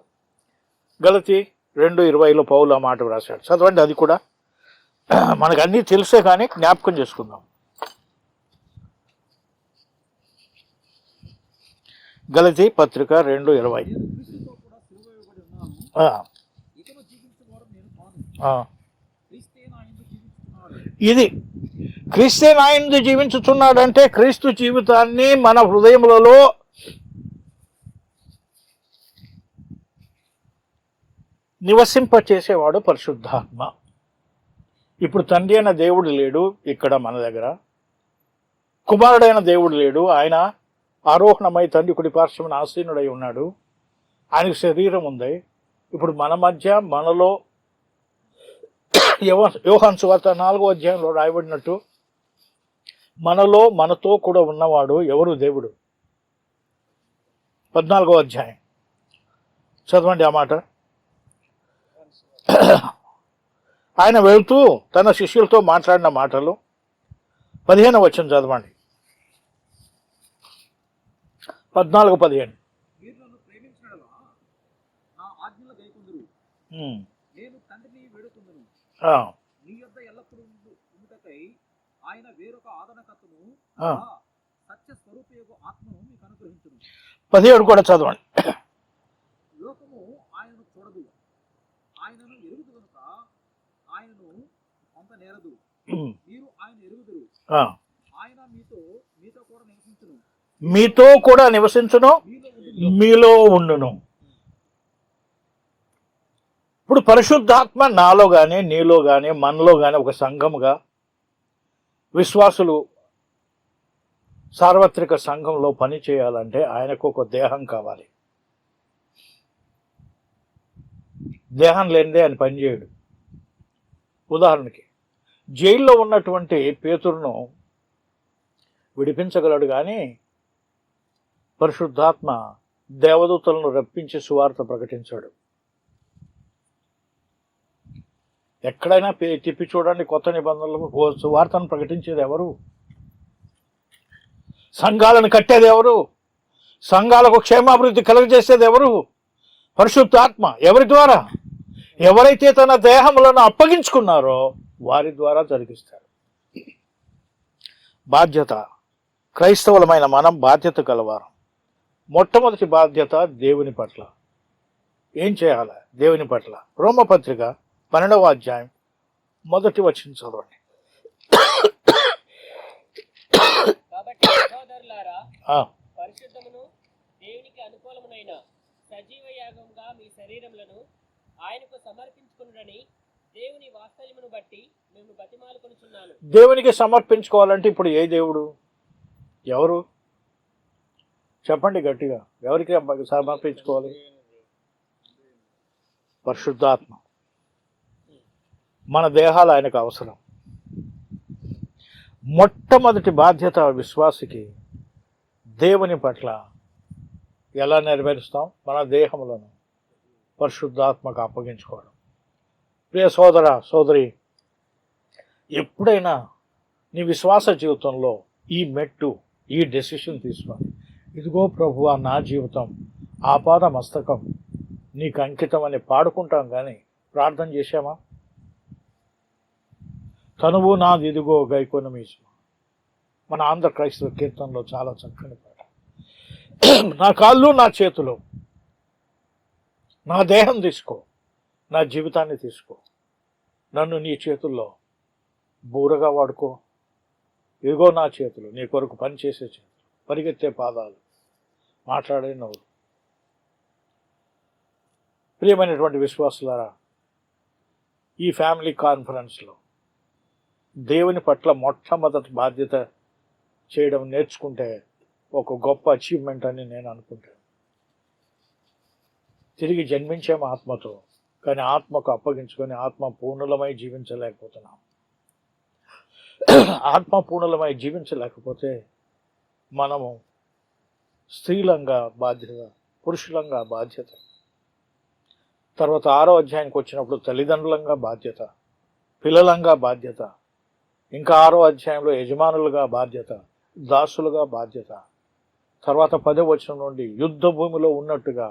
గలతీ 2:20 పౌలు ఆ మాట రాశాడు. చదవండి, అది కూడా మనకు అన్నీ తెలిసే కానీ జ్ఞాపకం చేసుకుందాం. గలతీ పత్రిక 2:20. ఇది క్రీస్తే నాయందు జీవించుతున్నాడంటే క్రీస్తు జీవితాన్ని మన హృదయములలో నివసింపచేసేవాడు పరిశుద్ధాత్మ. ఇప్పుడు తండ్రి అయిన దేవుడు లేడు ఇక్కడ మన దగ్గర, కుమారుడైన దేవుడు లేడు, ఆయన ఆరోహణమై తండ్రి కుడి పార్శ్వమున ఆసీనుడై ఉన్నాడు, ఆయనకు శరీరం ఉంది. ఇప్పుడు మన మధ్య, మనలో యోహాను సువార్త 4వ అధ్యాయంలో రాయబడినట్టు మనలో మనతో కూడా ఉన్నవాడు ఎవరు? దేవుడు. 14వ అధ్యాయం చదవండి ఆ మాట. ఆయన వెళ్తూ తన శిష్యులతో మాట్లాడిన మాటలు 15వ వచనం చదవండి. 14:15. ఆయన వేరొక ఆదరణకర్తను సత్య స్వరూపయోగ ఆత్మను మీకు అనుగ్రహించును. 17 కూడా చదవండి. లోకము ఆయనను చూడదు, ఆయనను ఎరుగుదు కనుక ఆయనను అంత నేరదు. మీరు ఆయన ఎరుగుదురు, ఆయన మీతో కూడా నివసించును, మీలో ఉండును. ఇప్పుడు పరిశుద్ధాత్మ నాలో కానీ, నీలో కానీ, మనలో కానీ ఒక సంఘముగా, విశ్వాసులు సార్వత్రిక సంఘంలో పని చేయాలంటే ఆయనకు ఒక దేహం కావాలి. దేహం లేనిదే ఆయన పనిచేయడు. ఉదాహరణకి జైల్లో ఉన్నటువంటి పేతురును విడిపించగలడు, కానీ పరిశుద్ధాత్మ దేవదూతలను రప్పించి సువార్త ప్రకటించాడు. ఎక్కడైనా తిప్పి చూడండి, కొత్త నిబంధనలు సువార్తను ప్రకటించేది ఎవరు? సంఘాలను కట్టేది ఎవరు? సంఘాలకు క్షేమాభివృద్ధి కలుగజేసేది ఎవరు? పరిశుద్ధాత్మ. ఎవరి ద్వారా? ఎవరైతే తన దేహములను అప్పగించుకున్నారో వారి ద్వారా జరిగిస్తారు. బాధ్యత. క్రైస్తవులమైన మనం బాధ్యత కలవారం. మొట్టమొదటి బాధ్యత దేవుని పట్ల. ఏం చేయాలి దేవుని పట్ల? రోమపత్రిక 12వ అధ్యాయం 1వ వచనం చదవండి. కాబట్టి సహోదరులారా, పరిశుద్ధమును దేవునికి అనుకూలమునైన సజీవ యాగంగా మీ శరీరములను ఆయనకు సమర్పించుకునుడని దేవుని వాత్సల్యమును బట్టి మేము బతిమాలుకొనుచున్నాను. దేవునికి సమర్పించుకోవాలంటే ఇప్పుడు ఏ దేవుడు? ఎవరు చెప్పండి గట్టిగా, ఎవరికి సమర్పించుకోవాలి? పరిశుద్ధాత్మ. మన దేహాలు ఆయనకు అవసరం. మొట్టమొదటి బాధ్యత విశ్వాసికి దేవుని పట్ల ఎలా నెరవేరుస్తాం? మన దేహములను పరిశుద్ధాత్మకు అప్పగించుకోవడం. ప్రియ సోదర సోదరి, ఎప్పుడైనా నీ విశ్వాస జీవితంలో ఈ మెట్టు, ఈ డెసిషన్ తీసుకోవాలి. ఇదిగో ప్రభువా, నా జీవితం ఆపాద మస్తకం నీకు అంకితం అని పాడుకుంటాం, కానీ ప్రార్థన చేశామా? తనువు నాది ఇదిగో గైకొన మీసు, మన ఆంధ్ర క్రైస్తవ కీర్తనలో చాలా చక్కని పాట. నా కాళ్ళు నా చేతులు, నా దేహం తీసుకో, నా జీవితాన్ని తీసుకో, నన్ను నీ చేతుల్లో బూరగా వాడుకో. ఇదిగో నా చేతులు, నీ కొరకు పనిచేసే చేతులు, పరిగెత్తే పాదాలు, మాట్లాడే నవ్వు. ప్రియమైనటువంటి విశ్వాసులారా, ఈ ఫ్యామిలీ కాన్ఫరెన్స్లో దేవుని పట్ల మొట్టమొదటి బాధ్యత చేయడం నేర్చుకుంటే ఒక గొప్ప అచీవ్మెంట్ అని నేను అనుకుంటాను. తిరిగి జన్మించాము ఆత్మతో, కానీ ఆత్మకు అప్పగించుకొని ఆత్మ పూర్ణులమై జీవించలేకపోతున్నాం. ఆత్మ పూర్ణులమై జీవించలేకపోతే మనము స్త్రీలంగా బాధ్యత, పురుషులంగా బాధ్యత, తర్వాత 6వ అధ్యాయానికి వచ్చినప్పుడు తల్లిదండ్రులంగా బాధ్యత, పిల్లలంగా బాధ్యత, ఇంకా 6వ అధ్యాయంలో యజమానులుగా బాధ్యత, దాసులుగా బాధ్యత, తర్వాత 10వ వచనం నుండి యుద్ధ భూమిలో ఉన్నట్టుగా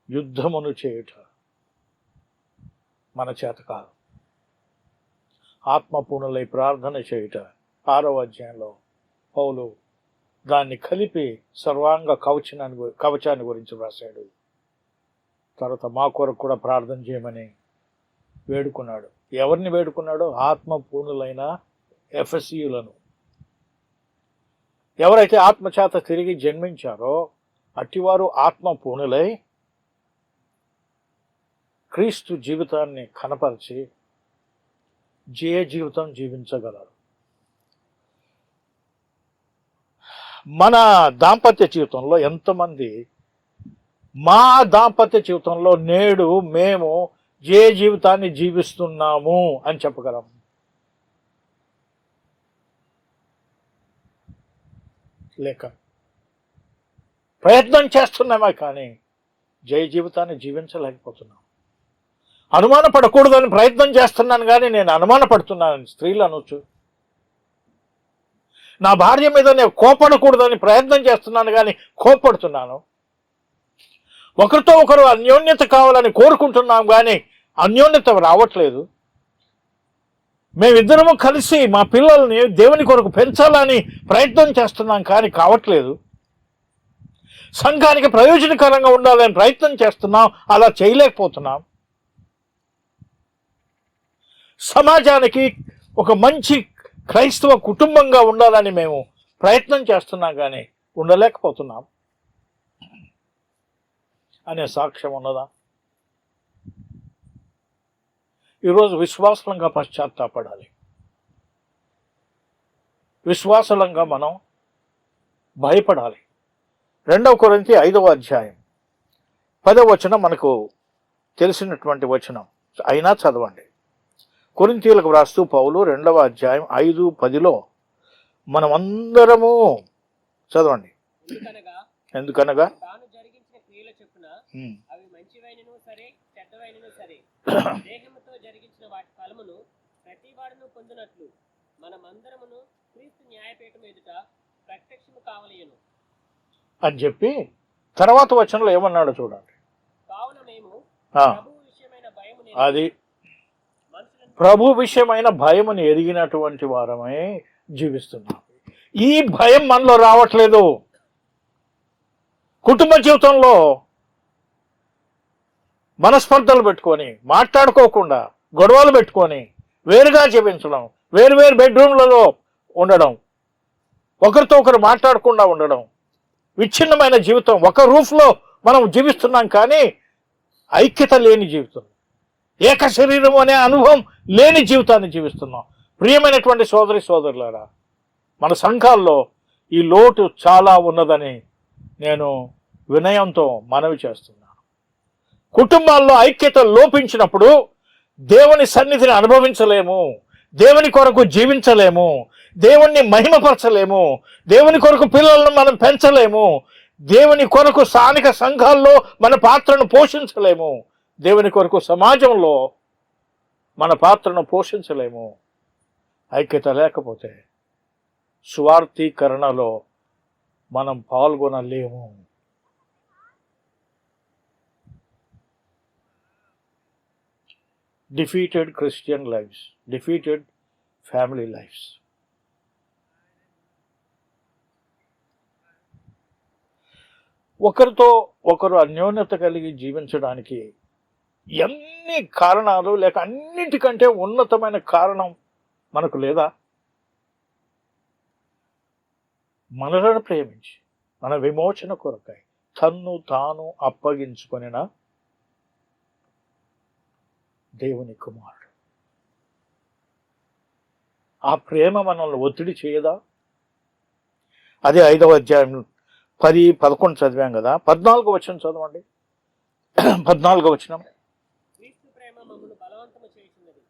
యుద్ధమును చేయుట మన చేత కాదు. ఆత్మపూర్ణులై ప్రార్థన చేయుట 6వ అధ్యాయంలో పౌలు దాన్ని కలిపి సర్వాంగ కవచాన్ని గురించి రాశాడు. తర్వాత మా కొరకు కూడా ప్రార్థన చేయమని వేడుకున్నాడు. ఎవరిని వేడుకున్నాడో? ఆత్మపూర్ణులైన ఎఫెసీయులను. ఎవరైతే ఆత్మచేత తిరిగి జన్మించారో అట్టివారు ఆత్మపూర్ణులై క్రీస్తు జీవితాన్ని కనపరిచి జయ జీవితం జీవించగలరు. మన దాంపత్య జీవితంలో ఎంతమంది మా దాంపత్య జీవితంలో నేడు మేము జయ జీవితాన్ని జీవిస్తున్నాము అని చెప్పగలం? లేక ప్రయత్నం చేస్తున్నామే కానీ జయ జీవితాన్ని జీవించలేకపోతున్నాం. అనుమానపడకూడదని ప్రయత్నం చేస్తున్నాను కానీ నేను అనుమానపడుతున్నాను. స్త్రీలు అనొచ్చు. నా భార్య మీద నేను కోపడకూడదని ప్రయత్నం చేస్తున్నాను కానీ కోపడుతున్నాను. ఒకరితో ఒకరు అన్యోన్యత కావాలని కోరుకుంటున్నాం కానీ అన్యోన్యత రావట్లేదు. మేమిద్దరము కలిసి మా పిల్లల్ని దేవుని కొరకు పెంచాలని ప్రయత్నం చేస్తున్నాం కానీ కావట్లేదు. సంఘానికి ప్రయోజనకరంగా ఉండాలని ప్రయత్నం చేస్తున్నాం, అలా చేయలేకపోతున్నాం. సమాజానికి ఒక మంచి క్రైస్తవ కుటుంబంగా ఉండాలని మేము ప్రయత్నం చేస్తున్నాం కానీ ఉండలేకపోతున్నాం అనే సాక్ష్యం ఉన్నదా? ఈరోజు విశ్వాసంగా పశ్చాత్తాపడాలి. విశ్వాసంగా మనం భయపడాలి. 2 కొరింథీ 5వ అధ్యాయం 10వ వచనం మనకు తెలిసినటువంటి వచనం, అయినా చదవండి. కొరింథీయులకు వ్రాస్తూ పౌలు 2వ అధ్యాయం 5:10లో మనమందరము చదవండి. ఎందుకనగా తాను జరిగించిన క్రియల చొప్పున అవి మంచివైనను సరే చెడ్డవైనను సరే దేహముతో జరిగించిన వాటి ఫలమును ప్రతివాడును పొందినట్లు మనమందరమును క్రీస్తు న్యాయపీఠం ఎదుట ప్రత్యక్షము కావలయను అని చెప్పి తర్వాత వచనంలో ఏమన్నాడో చూడండి. కావున మేము ప్రభు విషయమైన భయముని ఎరిగినటువంటి వారమై జీవిస్తున్నాం. ఈ భయం మనలో రావట్లేదు. కుటుంబ జీవితంలో మనస్పర్ధలు పెట్టుకొని, మాట్లాడుకోకుండా గొడవలు పెట్టుకొని, వేరుగా జీవించడం, వేరు బెడ్రూమ్లలో ఉండడం, ఒకరితో ఒకరు మాట్లాడకుండా ఉండడం, విచ్ఛిన్నమైన జీవితం. ఒక రూఫ్లో మనం జీవిస్తున్నాం కానీ ఐక్యత లేని జీవితం, ఏక శరీరం అనే అనుభవం లేని జీవితాన్ని జీవిస్తున్నాం. ప్రియమైనటువంటి సోదరి సోదరులారా, మన సంఘాల్లో ఈ లోటు చాలా ఉన్నదని నేను వినయంతో మనవి చేస్తున్నాను. కుటుంబాల్లో ఐక్యత లోపించినప్పుడు దేవుని సన్నిధిని అనుభవించలేము, దేవుని కొరకు జీవించలేము, దేవుణ్ణి మహిమపరచలేము, దేవుని కొరకు పిల్లలను మనం పెంచలేము, దేవుని కొరకు స్థానిక సంఘాల్లో మన పాత్రను పోషించలేము, దేవుని కొరకు సమాజంలో మన పాత్రను పోషించలేము. ఐక్యత లేకపోతే స్వార్థీకరణలో మనం పాల్గొనలేము. Defeated Christian lifes, defeated family lifes. ఒకరితో ఒకరు అన్యోన్యత కలిగి జీవించడానికి ఎన్ని కారణాలు, లేక అన్నిటికంటే ఉన్నతమైన కారణం మనకు లేదా? మనలను ప్రేమించి మన విమోచన కొరకై తన్ను తాను అప్పగించుకొనిన దేవుని కుమారుడు. ఆ ప్రేమ మనల్ని ఒత్తిడి చేయదా? అదే 5వ అధ్యాయం 10-11 చదివాం కదా. 14వ వచనం చదవండి. 14వ వచనం. క్రీస్తు ప్రేమ మమ్మల్ని బలవంతము చేయుచున్నది.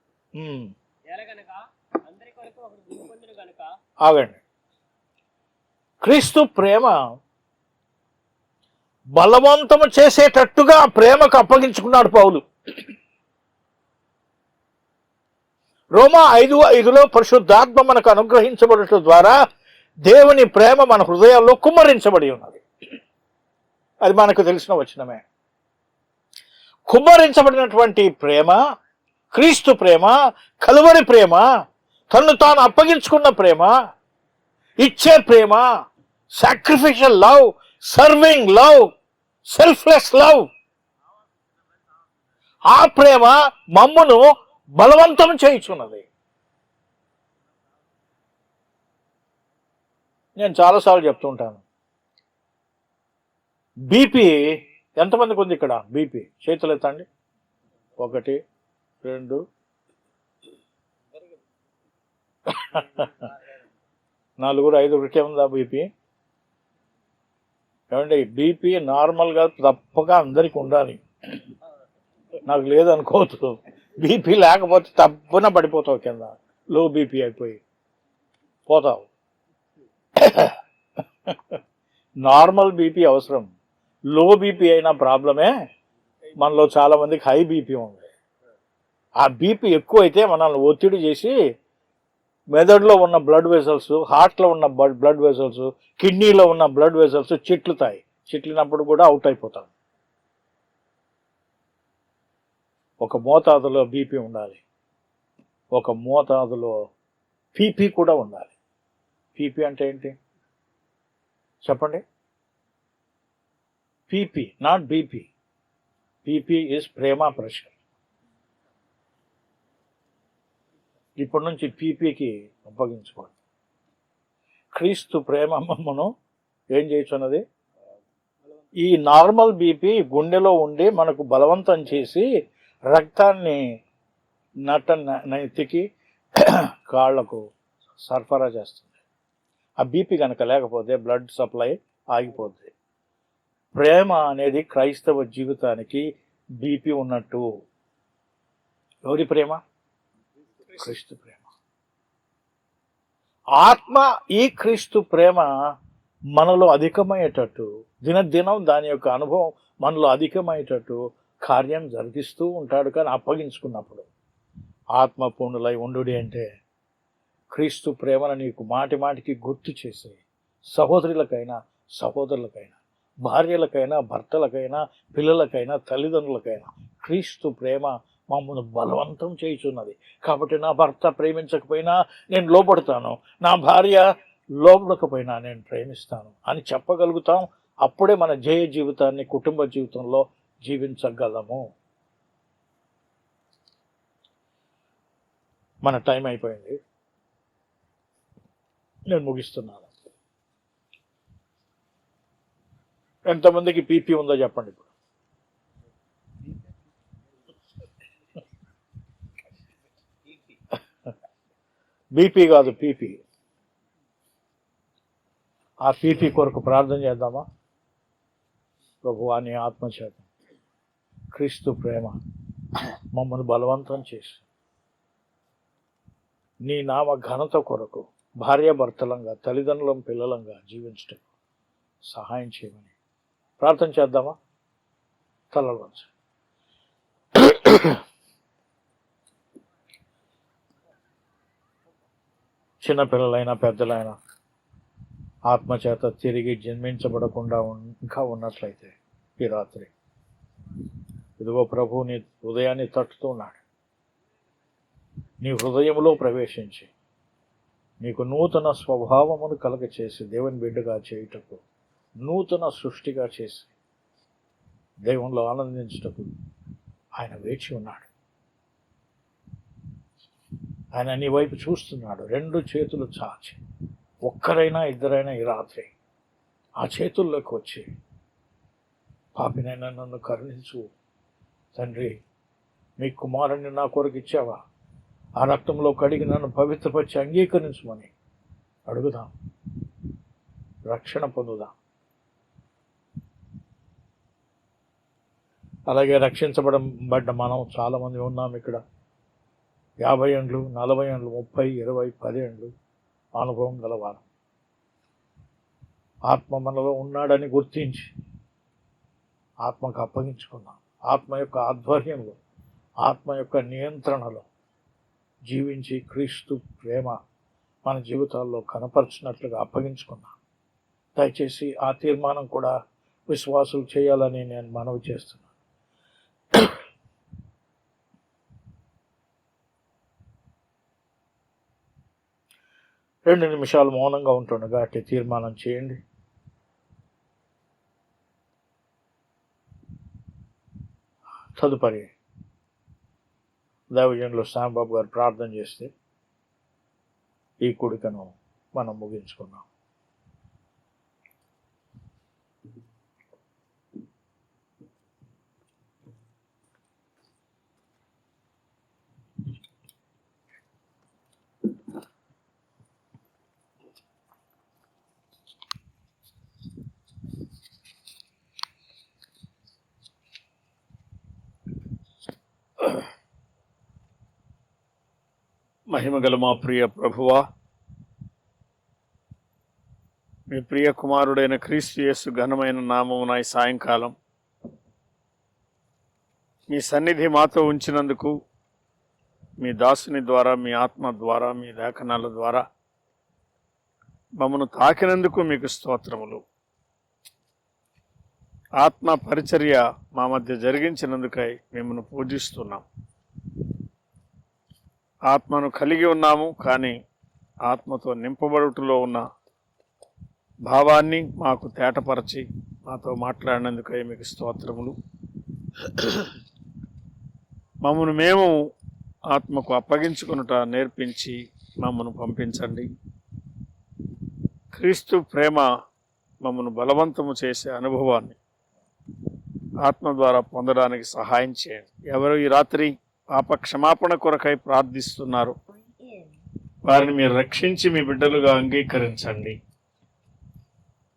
ఎలాగనగా అందరి కొరకు ఒకడు మృతి పొందును గనుక. ఆగండి. క్రీస్తు ప్రేమ బలవంతము చేసేటట్టుగా ప్రేమకు అప్పగించుకున్నాడు పౌలు. రోమా 5:5లో పరిశుద్ధాత్మ మనకు అనుగ్రహించబడటం ద్వారా దేవుని ప్రేమ మన హృదయాల్లో కుమ్మరించబడి ఉన్నది. అది మనకు తెలిసిన వచనమే. కుమ్మరించబడినటువంటి ప్రేమ క్రీస్తు ప్రేమ, కలువరి ప్రేమ, తన్ను తాను అప్పగించుకున్న ప్రేమ, ఇచ్చే ప్రేమ, sacrificial love, serving love, selfless love. ఆ ప్రేమ మమ్మును బలవంతం చేయుచున్నది. నేను చాలాసార్లు చెప్తుంటాను, బీపీ ఎంతమందికి ఉంది ఇక్కడ? బీపీ చేతులు ఎత్తండి. 1 2 4 5 ఉందా బీపీ? ఏమండి, బీపీ నార్మల్గా తప్పగా అందరికి ఉండాలి. నాకు లేదనుకోవద్దు. బీపీ లేకపోతే తప్పున పడిపోతావు కింద, లో బీపీ అయిపోయి పోతావు. నార్మల్ బీపీ అవసరం. లో బీపీ అయిన ప్రాబ్లమే. మనలో చాలా మందికి హై బీపీ ఉంది. ఆ బీపీ ఎక్కువైతే మనల్ని ఒత్తిడి చేసి మెదడులో ఉన్న బ్లడ్ వెసల్స్, హార్ట్లో ఉన్న బ్లడ్ వెసల్స్, కిడ్నీలో ఉన్న బ్లడ్ వెసల్స్ చిట్లుతాయి. చిట్లినప్పుడు కూడా అవుట్ అయిపోతాం. ఒక మోతాదులో బీపీ ఉండాలి, ఒక మోతాదులో పీపీ కూడా ఉండాలి. పీపీ అంటే ఏంటి చెప్పండి? PP, not BP. PP is Prema pressure. ఇప్పటి నుంచి పీపీకి అప్పగించుకోండి. క్రీస్తు ప్రేమ మమ్మను ఏం చేస్తున్నది? ఈ నార్మల్ బీపీ గుండెలో ఉండి మనకు బలవంతం చేసి రక్తాన్ని నెత్తికి కాళ్లకు సరఫరా చేస్తుంది. ఆ బీపీ కనుక లేకపోతే బ్లడ్ సప్లై ఆగిపోద్ది. ప్రేమ అనేది క్రైస్తవ జీవితానికి బీపీ ఉన్నట్టు. ఎవరి ప్రేమ? క్రీస్తు ప్రేమ. ఆత్మ ఈ క్రీస్తు ప్రేమ మనలో అధికమయ్యేటట్టు, దినదినం దాని యొక్క అనుభవం మనలో అధికమయ్యేటట్టు కార్యం జరిగిస్తూ ఉంటాడు. కానీ అప్పగించుకున్నప్పుడు ఆత్మ పూర్ణులై ఉండుడి అంటే క్రీస్తు ప్రేమను నీకు మాటి మాటికి గుర్తు చేసే సహోదరులకైనా సహోదరులకైనా, భార్యలకైనా భర్తలకైనా, పిల్లలకైనా తల్లిదండ్రులకైనా క్రీస్తు ప్రేమ మమ్మల్ని బలవంతం చేయుచున్నది. కాబట్టి నా భర్త ప్రేమించకపోయినా నేను లోపడతాను, నా భార్య లోపడకపోయినా నేను ప్రేమిస్తాను అని చెప్పగలుగుతాం. అప్పుడే మన జయ జీవితాన్ని కుటుంబ జీవితంలో జీవించగలము. మన టైం అయిపోయింది, నేను ముగిస్తున్నాను. ఎంతమందికి పీపీ ఉందో చెప్పండి ఇప్పుడు. బీపీ కాదు, పీపీ. ఆ పీపీ కొరకు ప్రార్థన చేద్దామా? ప్రభువా, నీ ఆత్మచేత క్రీస్తు ప్రేమ మమ్మల్ని బలవంతం చేసి నీ నామ ఘనత కొరకు భార్యాభర్తలంగా, తల్లిదండ్రులం, పిల్లలంగా జీవించటం సహాయం చేయమని ప్రార్థన చేద్దామా? తలలు వంచండి. చిన్నపిల్లలైనా పెద్దలైనా ఆత్మచేత తిరిగి జన్మించబడకుండా ఇంకా ఉన్నట్లయితే ఈ రాత్రి ఇదిగో ప్రభు నీ హృదయాన్ని తట్టుతూ ఉన్నాడు. నీ హృదయంలో ప్రవేశించి నీకు నూతన స్వభావమును కలగచేసి దేవుని బిడ్డగా చేయుటకు, నూతన సృష్టిగా చేసి దేవునిలో ఆనందించుటకు ఆయన వేచి ఉన్నాడు. ఆయన నీ వైపు చూస్తున్నాడు, రెండు చేతులు చాచి. ఒక్కరైనా ఇద్దరైనా ఈ రాత్రి ఆ చేతుల్లోకి వచ్చి, పాపినైనా నన్ను కరుణించు తండ్రి, మీ కుమారుని నా కొరకు ఇచ్చావా, ఆ రక్తంలో కడిగి నన్ను పవిత్రపరిచి అంగీకరించమని అడుగుదాం. రక్షణ పొందుదాం. అలాగే రక్షించబడ్డ మనం చాలామంది ఉన్నాం ఇక్కడ. 50 ఏండ్లు, 40 ఏండ్లు, 30, 20, 10 ఏండ్లు అనుభవం గలవారు. ఆత్మ మనలో ఉన్నాడని గుర్తించి ఆత్మకు అప్పగించుకున్నాం. ఆత్మ యొక్క ఆధ్వర్యంలో, ఆత్మ యొక్క నియంత్రణలో జీవించి క్రీస్తు ప్రేమ మన జీవితాల్లో కనపరిచినట్లుగా అప్పగించుకున్నాం. దయచేసి ఆ తీర్మానం కూడా విశ్వాసులు చేయాలని నేను మనవి చేస్తున్నాను. 2 నిమిషాలు మౌనంగా ఉంటుండగా అట్టి తీర్మానం చేయండి. తదుపరి దైవజనులు శ్యాంబాబు గారు ప్రార్థన చేస్తే ఈ కూడికను మనం ముగించుకున్నాం. మహిమగల మా ప్రియ ప్రభువా, మీ ప్రియ కుమారుడైన క్రీస్తు యేసు ఘనమైన నామమున ఈ సాయంకాలం మీ సన్నిధి మాతో ఉంచినందుకు, మీ దాసుని ద్వారా, మీ ఆత్మ ద్వారా, మీ లేఖనాల ద్వారా మమ్మను తాకినందుకు మీకు స్తోత్రములు. ఆత్మ పరిచర్య మా మధ్య జరిగించినందుకై మిమ్మల్ని పూజిస్తున్నాం. ఆత్మను కలిగి ఉన్నాము, కానీ ఆత్మతో నింపబడుటలో ఉన్న భావాన్ని మాకు తేటపరచి మాతో మాట్లాడినందుకై మీకు స్తోత్రములు. మమ్మను మేము ఆత్మకు అప్పగించుకొనుట నేర్పించి మమ్మను పంపించండి. క్రీస్తు ప్రేమ మమ్మను బలవంతము చేసే అనుభవాన్ని ఆత్మ ద్వారా పొందడానికి సహాయం చేయండి. ఎవరు ఈ రాత్రి పాప క్షమాపణ కొరకై ప్రార్థిస్తున్నారు, వారిని మీరు రక్షించి మీ బిడ్డలుగా అంగీకరించండి.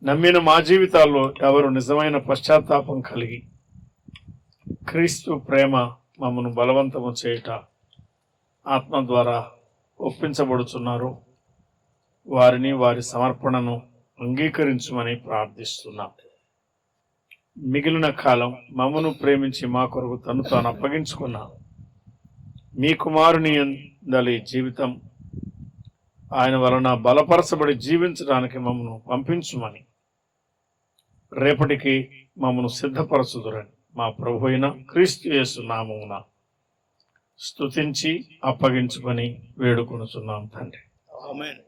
నమ్మిన మా జీవితాల్లో ఎవరు నిజమైన పశ్చాత్తాపం కలిగి క్రీస్తు ప్రేమ మమ్మను బలవంతము చేయుట ఆత్మ ద్వారా ఒప్పించబడుతున్నారు, వారిని, వారి సమర్పణను అంగీకరించమని ప్రార్థిస్తున్నాం. మిగిలిన కాలం మమ్మను ప్రేమించి మా కొరకు తను తాను అప్పగించుకున్న మీ కుమారుని యందలి జీవితం, ఆయన వలన బలపరచబడి జీవించడానికి మమ్మను పంపించుమని రేపటికి మమ్మను సిద్ధపరచుదురని మా ప్రభు అయిన క్రీస్తు యేసు నామమున స్తుతించి అప్పగించుకొని వేడుకొనుచున్నాం తండ్రి. ఆమేన్.